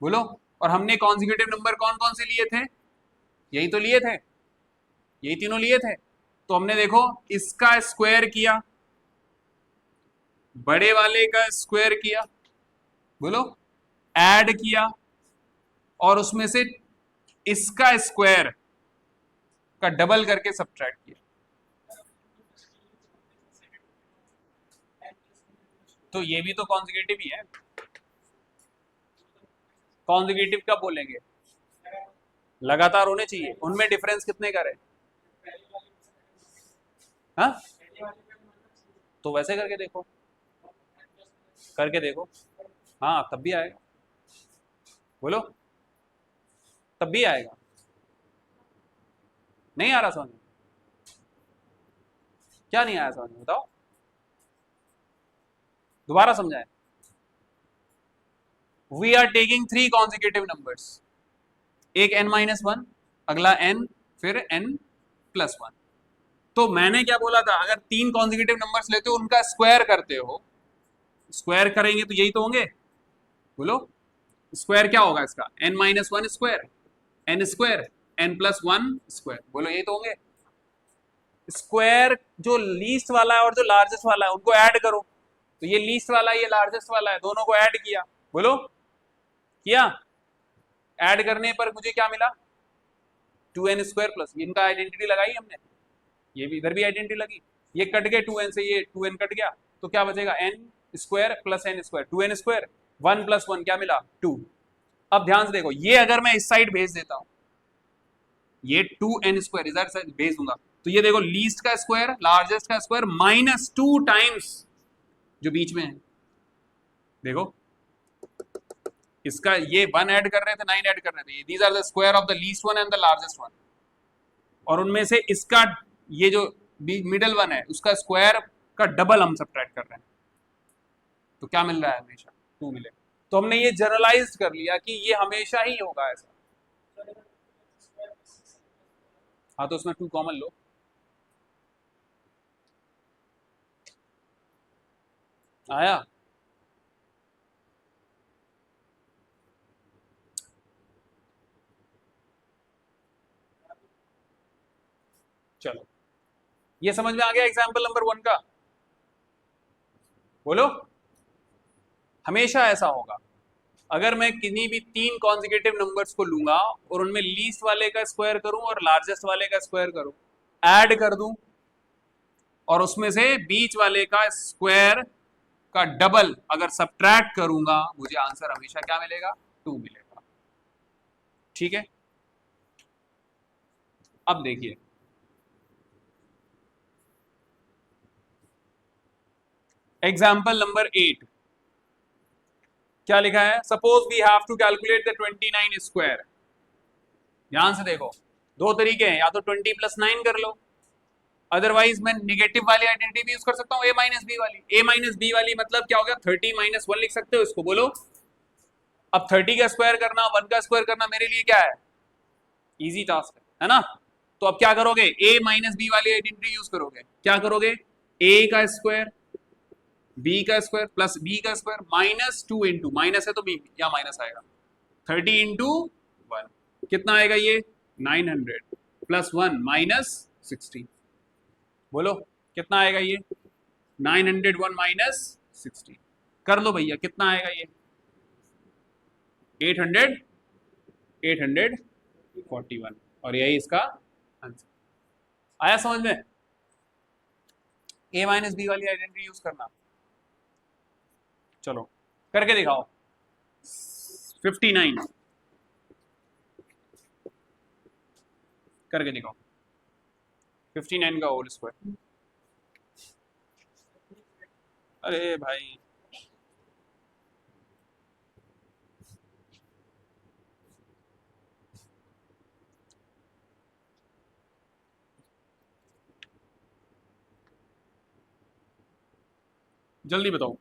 बोलो, और हमने कॉन्जिक्यूटिव नंबर कौन कौन से लिए थे, यही तो लिए थे, यही तीनों लिए थे। तो हमने देखो इसका स्क्वायर किया, बड़े वाले का स्क्वायर किया, बोलो, ऐड किया और उसमें से इसका स्क्वायर का डबल करके सब्ट्रैक्ट किया, तो ये भी तो कॉन्जिक्यूटिव ही है। कॉन्जिक्यूटिव कब बोलेंगे? लगातार होने चाहिए। उनमें डिफरेंस कितने का रहे? हाँ, तो वैसे करके देखो, करके देखो। हाँ तब भी आएगा, बोलो, तब भी आएगा। नहीं आ रहा समझ में? क्या नहीं आया समझ में, बताओ, दोबारा समझाएं। We are taking 3 consecutive numbers, एक n-1, अगला n, फिर n+1। तो मैंने क्या बोला था, अगर 3 कॉन्जिक्यूटिव नंबर्स लेते हो उनका स्क्वायर करते हो, स्क्वायर करेंगे तो यही तो होंगे, बोलो। स्क्वायर क्या होगा इसका? n-1 square, n square, n+1 square, बोलो यही तो होंगे। स्क्वायर जो लीस्ट वाला है और जो लार्जेस्ट वाला है उनको ऐड करो, तो ये लीस्ट वाला है, ये लार्जेस्ट वाला है, दोनों को ऐड किया, बोलो किया। ऐड करने पर मुझे क्या मिला? 2n स्क्वायर प्लस, इनका आइडेंटिटी लगाई हमने, ये भी इधर भी आइडेंटिटी लगी, ये कट गए 2n से, ये 2n कट गया, तो क्या बचेगा? n square plus n square, 2n square, 1+1 क्या मिला? 2। अब ध्यान से देखो, ये अगर मैं इस साइड भेज देता हूं, ये 2n स्क्वायर इधर से भेज दूंगा, तो ये देखो लीस्ट का स्क्वायर, लार्जेस्ट का स्क्वायर, -2 टाइम्स जो बीच में है, देखो इसका, ये 1 ऐड कर रहे थे, 9 ऐड कर रहे थे, these are the square of the least one and the largest one, और उनमें से इसका ये जो मिडल वन है उसका स्क्वायर का डबल हम सब्ट्रैक्ट कर रहे हैं, तो क्या मिल रहा है? हमेशा 2 मिलेगा। तो हमने ये जनरलाइज कर लिया कि ये हमेशा ही होगा ऐसा। हाँ तो उसमें 2 कॉमन लो, आया? चलो, ये समझ में आ गया एग्जाम्पल नंबर 1 का, बोलो। हमेशा ऐसा होगा, अगर मैं किन्हीं भी 3 कॉन्जिक्यूटिव नंबर्स को लूंगा और उनमें लीस्ट वाले का स्क्वायर करूं और लार्जेस्ट वाले का स्क्वायर करूं, ऐड कर दूं और उसमें से बीच वाले का स्क्वायर का डबल अगर सब्ट्रैक्ट करूंगा, मुझे आंसर हमेशा क्या मिलेगा? 2 मिलेगा। ठीक है, अब देखिए एग्जाम्पल नंबर 8, क्या लिखा है? Suppose we have to calculate the 29 square. ध्यान से देखो, दो तरीके हैं, या तो 20 + 9 कर लो, अदरवाइज मैं निगेटिव वाली आइडेंटिटी भी यूज कर सकता हूँ, a-b वाली। a-b वाली मतलब क्या हो गया? 30 - 1 लिख सकते हो इसको, बोलो। अब 30 का स्क्वायर करना, 1 का स्क्वायर करना मेरे लिए क्या है? इजी टास्क है ना? तो अब क्या करोगे? a-b वाली आइडेंटिटी यूज करोगे, क्या करोगे? a का स्क्वायर, b का स्क्वायर प्लस b का स्क्वायर -2 इंटू, माइनस है तो b या माइनस आएगा, 30 इंटू 1 कितना आएगा? ये 900 प्लस 1 -60, बोलो कितना आएगा ये? 901 -60, कर लो भैया, कितना आएगा ये? 800, 841, और यही इसका आंसर। आया समझ में? a-b वाली आइडेंटिटी यूज करना। चलो करके दिखाओ। 59 करके दिखाओ, 59 का होल स्क्वायर। अरे भाई, जल्दी बताओ।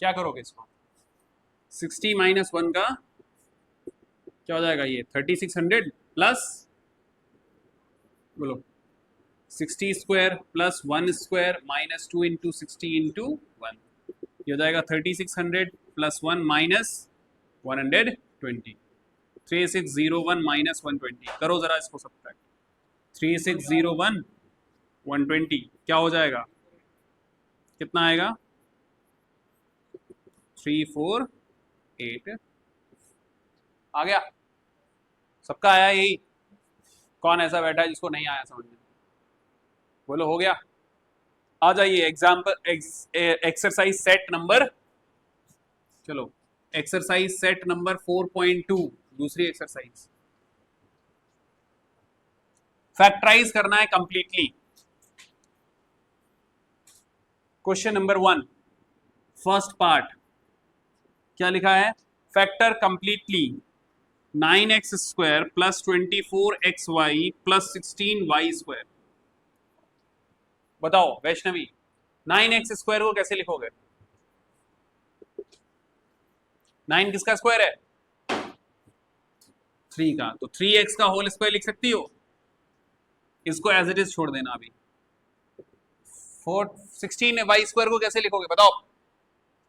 क्या करोगे इसको? 60 माइनस 1 का क्या हो जाएगा? ये 3600 प्लस, बोलो, 60 square plus 1 square minus 2 into 60 into 1, ये हो जाएगा 3600 प्लस 1 माइनस 120, 3601 माइनस 120। करो जरा इसको सबट्रैक्ट। 3601 120 क्या हो जाएगा? कितना आएगा? 348। आ गया? सबका आया यही? कौन ऐसा बैठा है जिसको नहीं आया समझ में? बोलो हो गया? आ जाइए एग्जाम्पल एक्सरसाइज सेट नंबर, चलो एक्सरसाइज सेट नंबर 4.2, दूसरी एक्सरसाइज। फैक्टराइज करना है completely. Question number 1 first part क्या लिखा है? Factor completely 9x square plus 24xy plus 16y square. बताओ वैष्णवी, 9x स्क्वायर को कैसे लिखोगे? 9 किसका स्क्वायर है? 3 का, तो 3x का होल स्क्वायर लिख सकती हो। इसको एज इट इज छोड़ देना अभी। 16y स्क्वायर को कैसे लिखोगे बताओ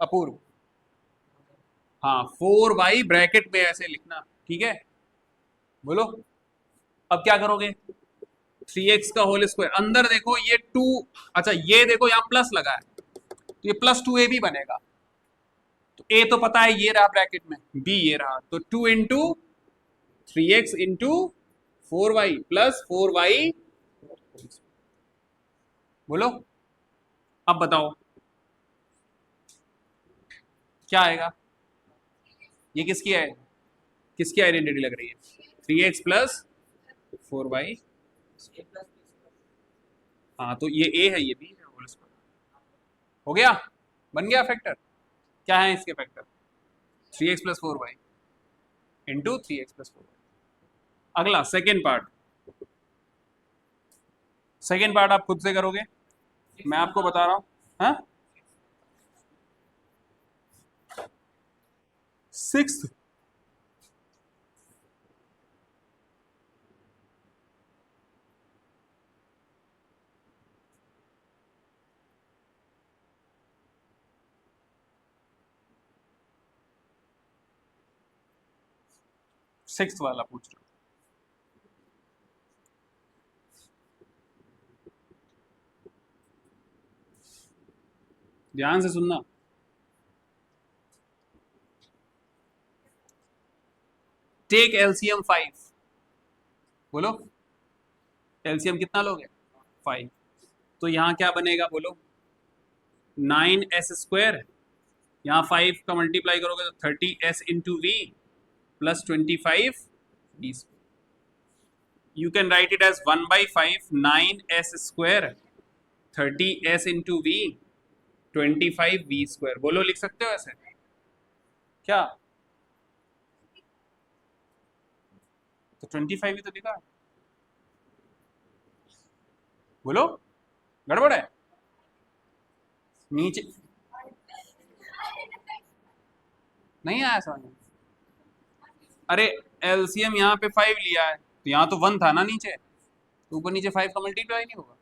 अपूर्व? हाँ 4y ब्रैकेट में ऐसे लिखना, ठीक है? बोलो अब क्या करोगे? 3x का होल स्क्वायर, अंदर देखो ये 2, अच्छा ये देखो यहाँ प्लस लगा है तो ये प्लस 2ab बनेगा। तो a तो पता है, ये रहा ब्रैकेट में, b ये रहा, तो 2 into 3x into 4y plus 4y। बोलो अब बताओ क्या आएगा? ये किसकी है? किसकी आइडेंटिटी लग रही है? 3x plus 4y। हाँ तो ये a है, ये b है, होल स्क्वायर हो गया, बन गया फैक्टर। क्या है इसके factor? 3x plus 4y into 3x plus 4y। अगला सेकेंड पार्ट, सेकेंड पार्ट आप खुद से करोगे, मैं आपको बता रहा हूं। हाँ 6th वाला पूछ रहा हूं। ध्यान से सुनना। Take LCM 5। बोलो एलसीएम कितना लोगे? 5। तो यहां क्या बनेगा बोलो? 9s स्क्वायर, यहां 5 का मल्टीप्लाई करोगे तो 30s into V plus 25 V. You can write it as 1/5 9s square 30s into V 25 V square. बोलो लिख सकते हो ऐसे क्या? तो 25 ही तो लिखा। बोलो गड़बड़ है नीचे? नहीं आया समझ में? अरे एलसीएम यहाँ पे 5 लिया है तो यहाँ तो 1 था ना नीचे, तो ऊपर नीचे 5 का मल्टीप्लाई नहीं होगा।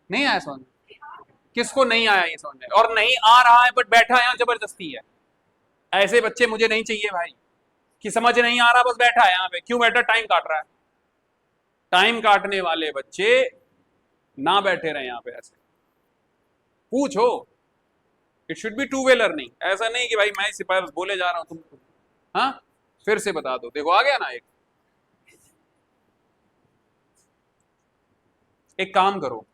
नहीं आया समझ में? किसको नहीं आया ये समझ में? और नहीं आ रहा है बट बैठा है यहाँ जबरदस्ती है। ऐसे बच्चे मुझे नहीं चाहिए भाई, कि समझ नहीं आ रहा बस बैठा है यहाँ पे। क्यों बैठा? टाइम काट रहा है। टाइम काटने वाले बच्चे ना बैठे रहे यहाँ पे। ऐसे पूछो, it should be two way learning. ऐसा नहीं कि भाई मैं सिपाही बोले जा रहा हूं तुम। हाँ फिर से बता दो, देखो आ गया ना। एक काम करो,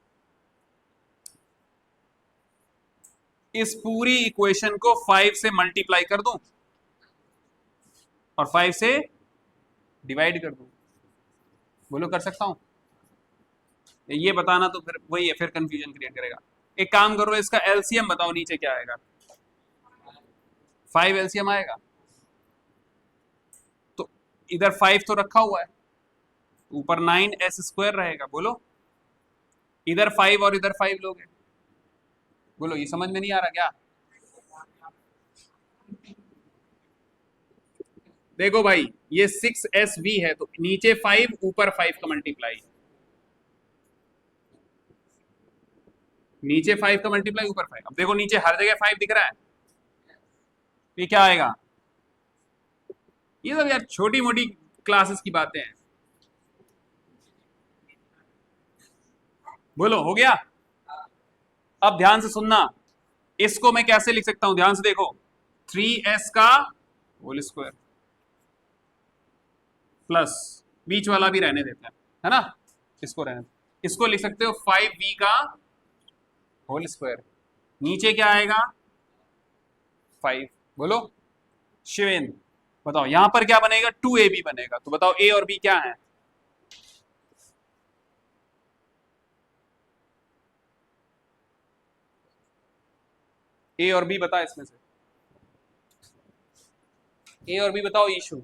इस पूरी इक्वेशन को 5 से मल्टीप्लाई कर दूं और 5 से डिवाइड कर दूं। बोलो कर सकता हूं? ये बताना तो फिर वही है, फिर कंफ्यूजन क्रिएट करेगा। एक काम करो, इसका एलसीएम बताओ नीचे क्या आएगा? 5 एलसीएम आएगा। तो इधर 5 तो रखा हुआ है, ऊपर 9s स्क्वायर रहेगा। बोलो इधर 5 और इधर 5 लोगे। बोलो ये समझ में नहीं आ रहा क्या? देखो भाई ये 6SB है तो नीचे 5 ऊपर 5 का मल्टीप्लाई, नीचे 5 का मल्टीप्लाई ऊपर 5। अब देखो नीचे हर जगह 5 दिख रहा है, ये क्या आएगा? ये सब यार छोटी मोटी क्लासेस की बातें हैं। बोलो हो गया? अब ध्यान से सुनना, इसको मैं कैसे लिख सकता हूं, ध्यान से देखो। 3s का होल स्क्वायर प्लस बीच वाला भी रहने देते हैं, है ना, इसको रहने, इसको लिख सकते हो 5v का होल स्क्वायर, नीचे क्या आएगा 5। बोलो शिवेंद्र बताओ यहां पर क्या बनेगा, 2ab बनेगा। तो बताओ a और b क्या है? a और b बता, इसमें से a और b बताओ। इशू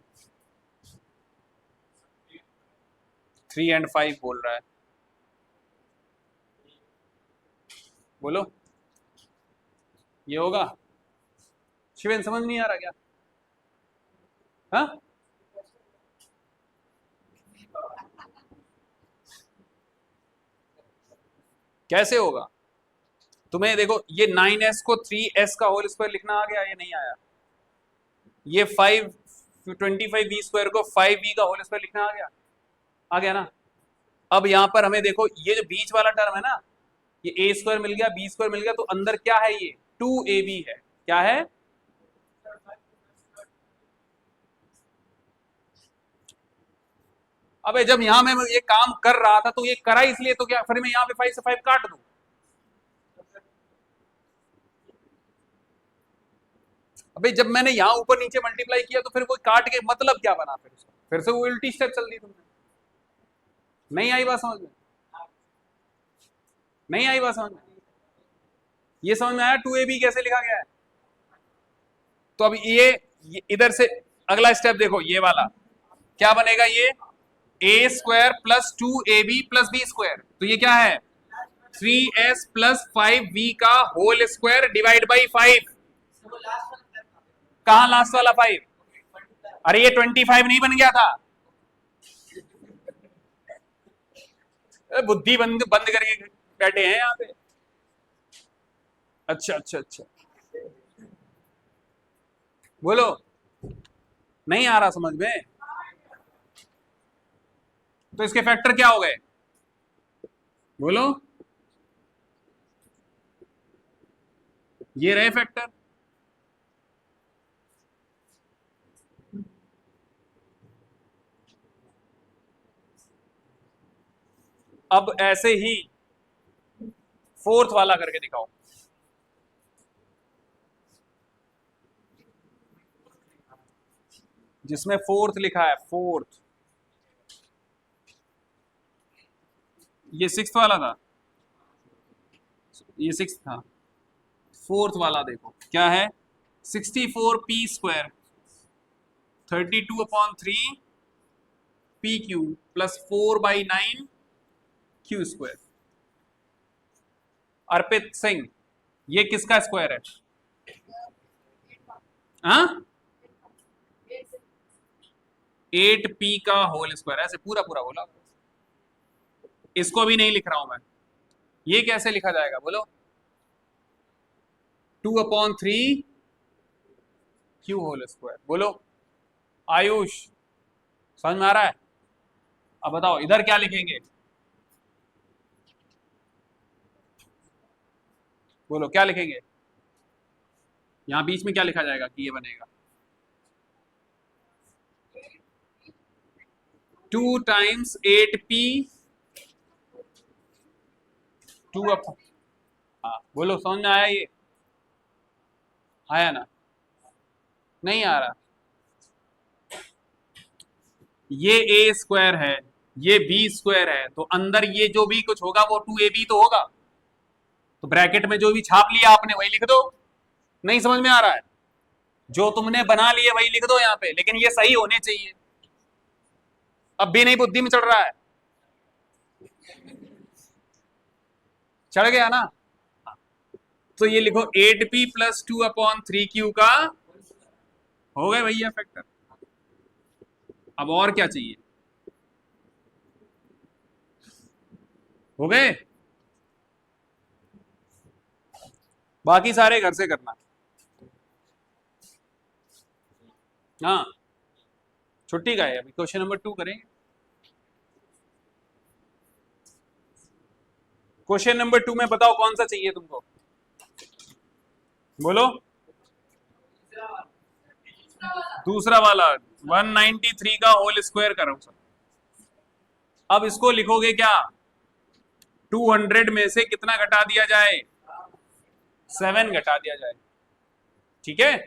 3 और 5 बोल रहा है, बोलो ये होगा? शिवेंद्र समझ नहीं आ रहा क्या? हाँ कैसे होगा? तुम्हें देखो ये 9s को 3s का होल स्क्वायर लिखना आ गया, ये नहीं आया। ये 25v स्क्वायर को 5v का होल स्क्वायर लिखना आ गया ना। अब यहां पर हमें देखो ये जो बीच वाला टर्म है ना, ये a स्क्वायर मिल गया, b स्क्वायर मिल गया, तो अंदर क्या है, ये 2ab है। क्या है? अबे जब यहां मैं ये काम कर रहा था तो ये करा इसलिए, तो क्या फिर मैं यहां पे 5 से 5 काट दूं? अबे जब मैंने यहां ऊपर नीचे मल्टीप्लाई किया तो फिर वो काट के मतलब क्या बना, फिर से वो उल्टी स्टेप चल दी तुमने। नहीं आई बात समझ में? नहीं आई बात समझ में? ये समझ में आया 2ab कैसे लिखा गया है? तो अब ये इधर से अगला स्टेप देखो, ये वाला क्या बनेगा, ये a square plus 2ab plus b square, तो ये क्या है 3s प्लस 5v का होल स्क्वायर डिवाइड बाई 5। कहां लास्ट वाला 5? अरे ये 25 नहीं बन गया था? बुद्धि बंद बंद करके बैठे हैं यहाँ पे। अच्छा अच्छा अच्छा, बोलो नहीं आ रहा समझ में? तो इसके फैक्टर क्या हो गए, बोलो? ये रहे फैक्टर। अब ऐसे ही फोर्थ वाला करके दिखाओ, जिसमें फोर्थ लिखा है, फोर्थ। ये सिक्स्थ वाला था, ये सिक्स्थ था। फोर्थ वाला देखो क्या है, 64p square 32/3 P Q plus 4/9 Q square. Arpit Singh ये किसका स्क्वायर है? हाँ 8p का होल स्क्वायर, ऐसे पूरा पूरा बोला। इसको भी नहीं लिख रहा हूं मैं, ये कैसे लिखा जाएगा बोलो? 2/3 क्यू होल स्क्वायर। बोलो आयुष समझ में आ रहा है? अब बताओ इधर क्या लिखेंगे, बोलो क्या लिखेंगे? यहां बीच में क्या लिखा जाएगा कि ये बनेगा 2 टाइम्स 8p 2 अप। हाँ बोलो समझ में आया? ये आया ना? नहीं आ रहा? ये a स्क्वायर है, ये b स्क्वायर है, तो अंदर ये जो भी कुछ होगा वो 2ab तो होगा। तो ब्रैकेट में जो भी छाप लिया आपने वही लिख दो। नहीं समझ में आ रहा है? जो तुमने बना लिए वही लिख दो यहाँ पे, लेकिन ये सही होने चाहिए। अब भी नहीं बुद्धि में चढ़ रहा है? चढ़ गया ना? तो ये लिखो 8p प्लस 2/3 क्यू का हो गए भैया फैक्टर। अब और क्या चाहिए? हो गए? बाकी सारे घर से करना। हाँ, छुट्टी का है अभी। क्वेश्चन नंबर 2 करेंगे। क्वेश्चन नंबर 2 में बताओ कौन सा चाहिए तुमको, बोलो। दूसरा वाला 193 का होल स्क्वायर करो सर। अब इसको लिखोगे क्या? 200 में से कितना घटा दिया जाए? 7 घटा दिया जाए। ठीक है,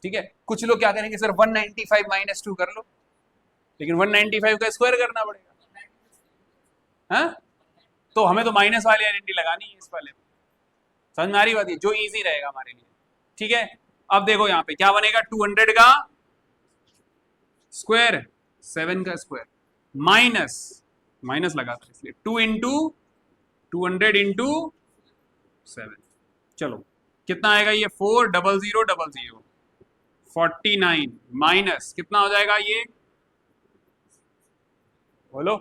ठीक है। कुछ लोग क्या करेंगे सर, 195 माइनस 2 कर लो, लेकिन 195 का स्क्वायर करना पड़ेगा। हाँ, तो हमें तो माइनस वाली आइडेंटिटी लगानी है इस वाले में। समझ में आ रही बात? है जो इजी रहेगा हमारे लिए। ठीक है, अब देखो यहाँ पे क्या बनेगा, 200 का स्क्वायर, 7 का स्क्वायर, माइनस, माइनस लगा था इसलिए 2 इंटू 200 इंटू 7। चलो कितना आएगा ये, 40000 49 माइनस कितना हो जाएगा ये, बोलो।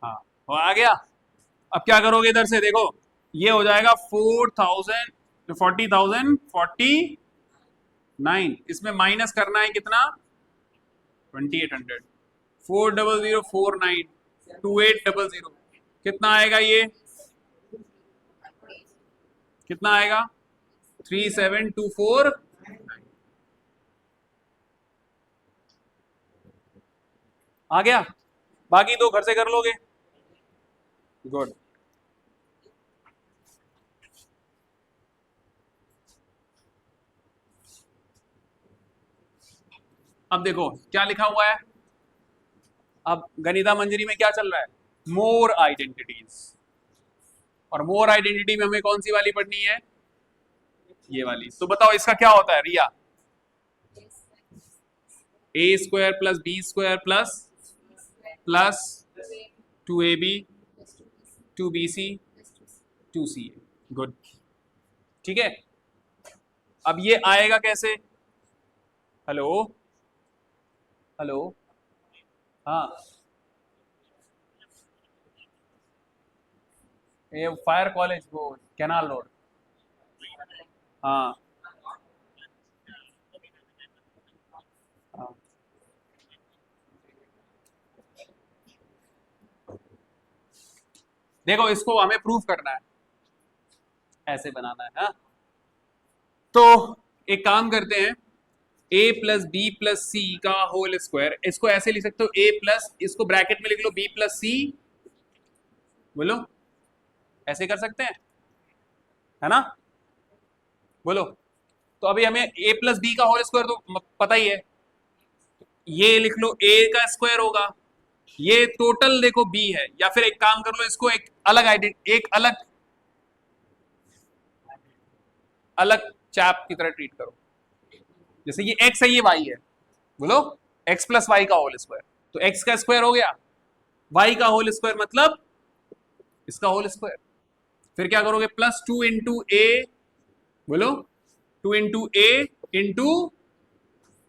हाँ, वो आ गया। अब क्या करोगे इधर से, देखो ये हो जाएगा 40,049। इसमें माइनस करना है कितना, 2800। 40049 2800 कितना आएगा ये, कितना आएगा, 3724। आ गया। बाकी दो घर से कर लोगे। गुड। अब देखो क्या लिखा हुआ है। अब गणिता मंजरी में क्या चल रहा है, मोर आइडेंटिटीज। और मोर आइडेंटिटी में हमें कौन सी वाली पढ़नी है, ये वाली। तो बताओ इसका क्या होता है Riya, A square plus B square plus plus 2ab 2bc 2ca। Good, ठीक है। अब ये आएगा कैसे, हेलो हेलो, हाँ, ये फायर कॉलेज वो कैनाल रोड। हाँ हाँ, देखो इसको हमें प्रूफ करना है, ऐसे बनाना है। हाँ, तो एक काम करते हैं, a प्लस बी प्लस सी का होल स्क्वायर, इसको ऐसे लिख सकते हो a प्लस, इसको ब्रैकेट में लिख लो b प्लस सी, बोलो, ऐसे कर सकते हैं, है ना, बोलो। तो अभी हमें a प्लस बी का होल स्क्वायर तो पता ही है, ये लिख लो a का स्क्वायर होगा, ये टोटल देखो b है। या फिर एक काम कर लो, इसको एक अलग आइडेंटिटी, एक अलग अलग चैप की तरह ट्रीट करो। जैसे ये x है, ये y है, बोलो x प्लस वाई का होल स्क्वायर, तो x का स्क्वायर हो गया, y का होल स्क्वायर मतलब इसका होल स्क्वायर। फिर क्या करोगे, प्लस 2 इंटू ए, बोलो 2 into A into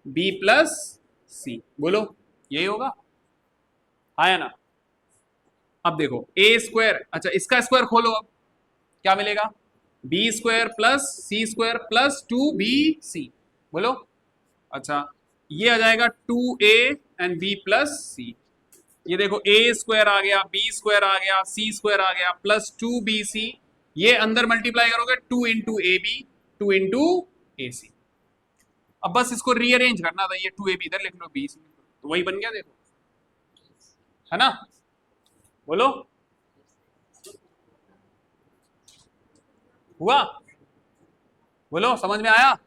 B plus सी, बोलो यही होगा, आया ना। अब देखो ए स्क्वायर, अच्छा इसका स्क्वायर खोलो, अब क्या मिलेगा, बी स्क्वायर प्लस सी स्क्वायर प्लस 2bc, बोलो। अच्छा ये आ जाएगा 2a एंड b प्लस सी। ये देखो a स्क्वायर आ गया, b स्क्वायर आ गया, c स्क्वायर आ गया प्लस 2bc। ये अंदर मल्टीप्लाई करोगे 2 इंटू ए बी 2 इंटू ए सी। अब बस इसको रीअरेंज करना था, ये 2ab इधर लिख लो, b तो वही बन गया, देखो, है ना, बोलो हुआ, बोलो समझ में आया।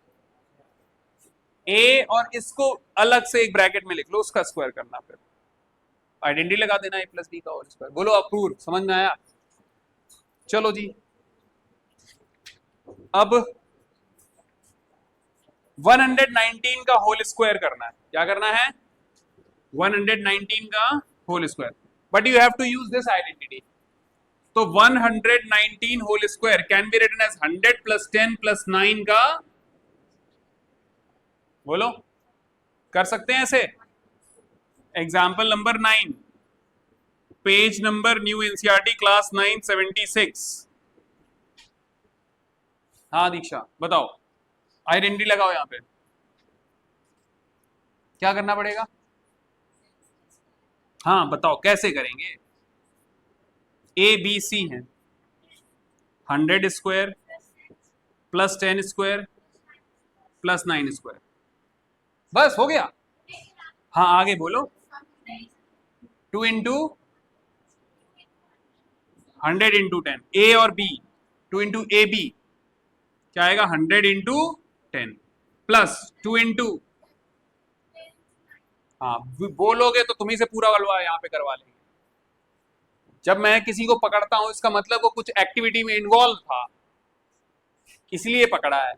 ए और इसको अलग से एक ब्रैकेट में लिख लो, उसका स्क्वायर करना, फिर आइडेंटिटी लगा देना ए प्लस बी का होल स्क्वायर, बोलो अप्रूव, समझ में आया। चलो जी, अब 119 का होल स्क्वायर करना है, क्या करना है, 119 का whole square, but you have to use this identity. तो 119 whole square can be written as 100 plus 10 plus 9 का, बोलो कर सकते हैं ऐसे। Example number 9, page number new NCERT class 976। हाँ दीक्षा बताओ, आइडेंटिटी लगाओ यहाँ पे। क्या करना पड़ेगा? हाँ बताओ कैसे करेंगे। ए बी सी है, 100 square plus 10 square plus 9 square, बस हो गया। हाँ आगे बोलो। 2 इंटू 100 इंटू 10, ए और बी, 2 इंटू ए बी क्या आएगा? 100 इंटू 10 प्लस 2 इंटू, हाँ बोलोगे तो तुम्ही से पूरा गलवा यहाँ पे करवा लेंगे। जब मैं किसी को पकड़ता हूं इसका मतलब वो कुछ एक्टिविटी में इन्वॉल्व था, इसलिए पकड़ा है।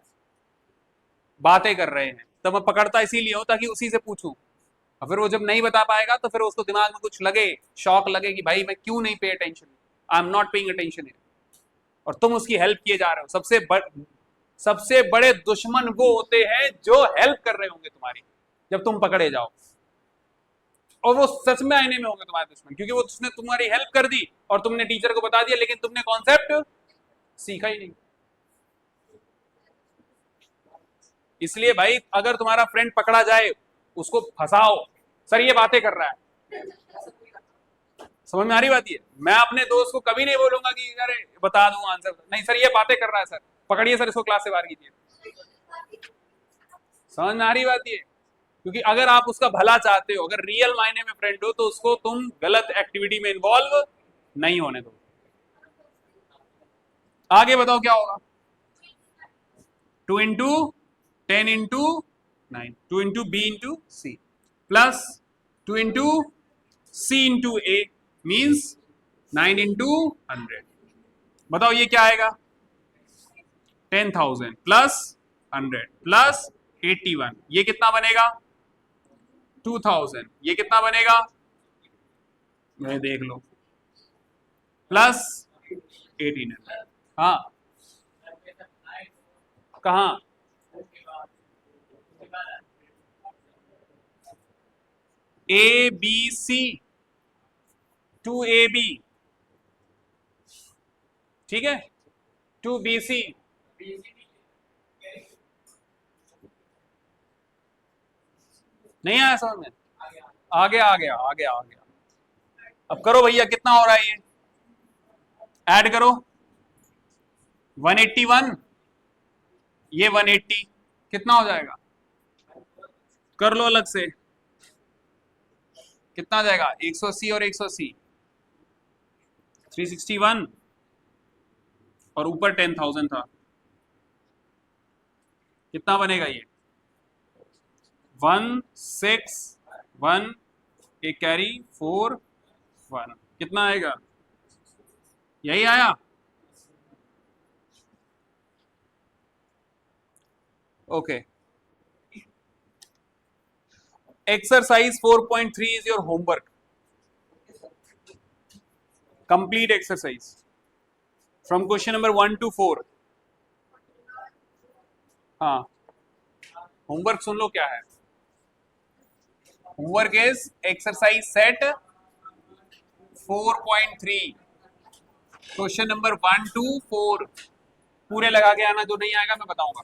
बातें कर रहे हैं तो मैं पकड़ता इसीलिए हूं ताकि उसी से पूछूं, और फिर वो जब नहीं बता पाएगा तो फिर उसको दिमाग में कुछ लगे, शौक लगे कि भाई मैं क्यों नहीं pay attention, I am not paying attention, और तुम उसकी हेल्प किए जा रहे हो। सबसे बड़े दुश्मन वो होते हैं जो हेल्प कर रहे होंगे तुम्हारी, जब तुम पकड़े जाओ, और वो सच में आईने में होंगे तुम्हारे दुश्मन, क्योंकि वो उसने तुम्हारी हेल्प कर दी और तुमने टीचर को बता दिया, लेकिन तुमने कॉन्सेप्ट सीखा ही नहीं। इसलिए भाई अगर तुम्हारा फ्रेंड पकड़ा जाए उसको फंसाओ, सर ये बातें कर रहा है, समझ में आ रही बात? ये मैं अपने दोस्त को कभी नहीं बोलूंगा कि अरे बता दूं आंसर, नहीं सर ये बातें कर रहा है, सर पकड़िए सर इसको क्लास से बाहर कीजिए। समझ में आ रही बात? ये क्योंकि अगर आप उसका भला चाहते हो, अगर रियल मायने में फ्रेंड हो, तो उसको तुम गलत एक्टिविटी में इन्वॉल्व नहीं होने दो। आगे बताओ क्या होगा? 2 into 10 into 9, 2 into B into C plus 2 into C into A means 9 into 100। बताओ ये क्या आएगा? 10,000 प्लस 100 प्लस 81, ये कितना बनेगा? 2000। ये कितना बनेगा? मैं देख लो, प्लस 1800। हाँ कहा? ए बी सी, 2AB, ठीक है, 2BC, नहीं आया समझ में? आ गया आ गया आ गया आ गया। अब करो भैया, कितना हो रहा है ये? ऐड करो, 181, ये 180, कितना हो जाएगा? कर लो अलग से, कितना आ जाएगा? 180 और 180, 361, और ऊपर 10,000 था, कितना बनेगा ये? 161, एक कैरी 41, कितना आएगा? यही आया। Okay, exercise 4.3 is your homework, complete exercise from question number 1 to 4। हाँ होमवर्क सुन लो क्या है। Homework is exercise set 4.3, question number 1 to 4, पूरे लगा के आना, जो नहीं आएगा मैं बताऊंगा।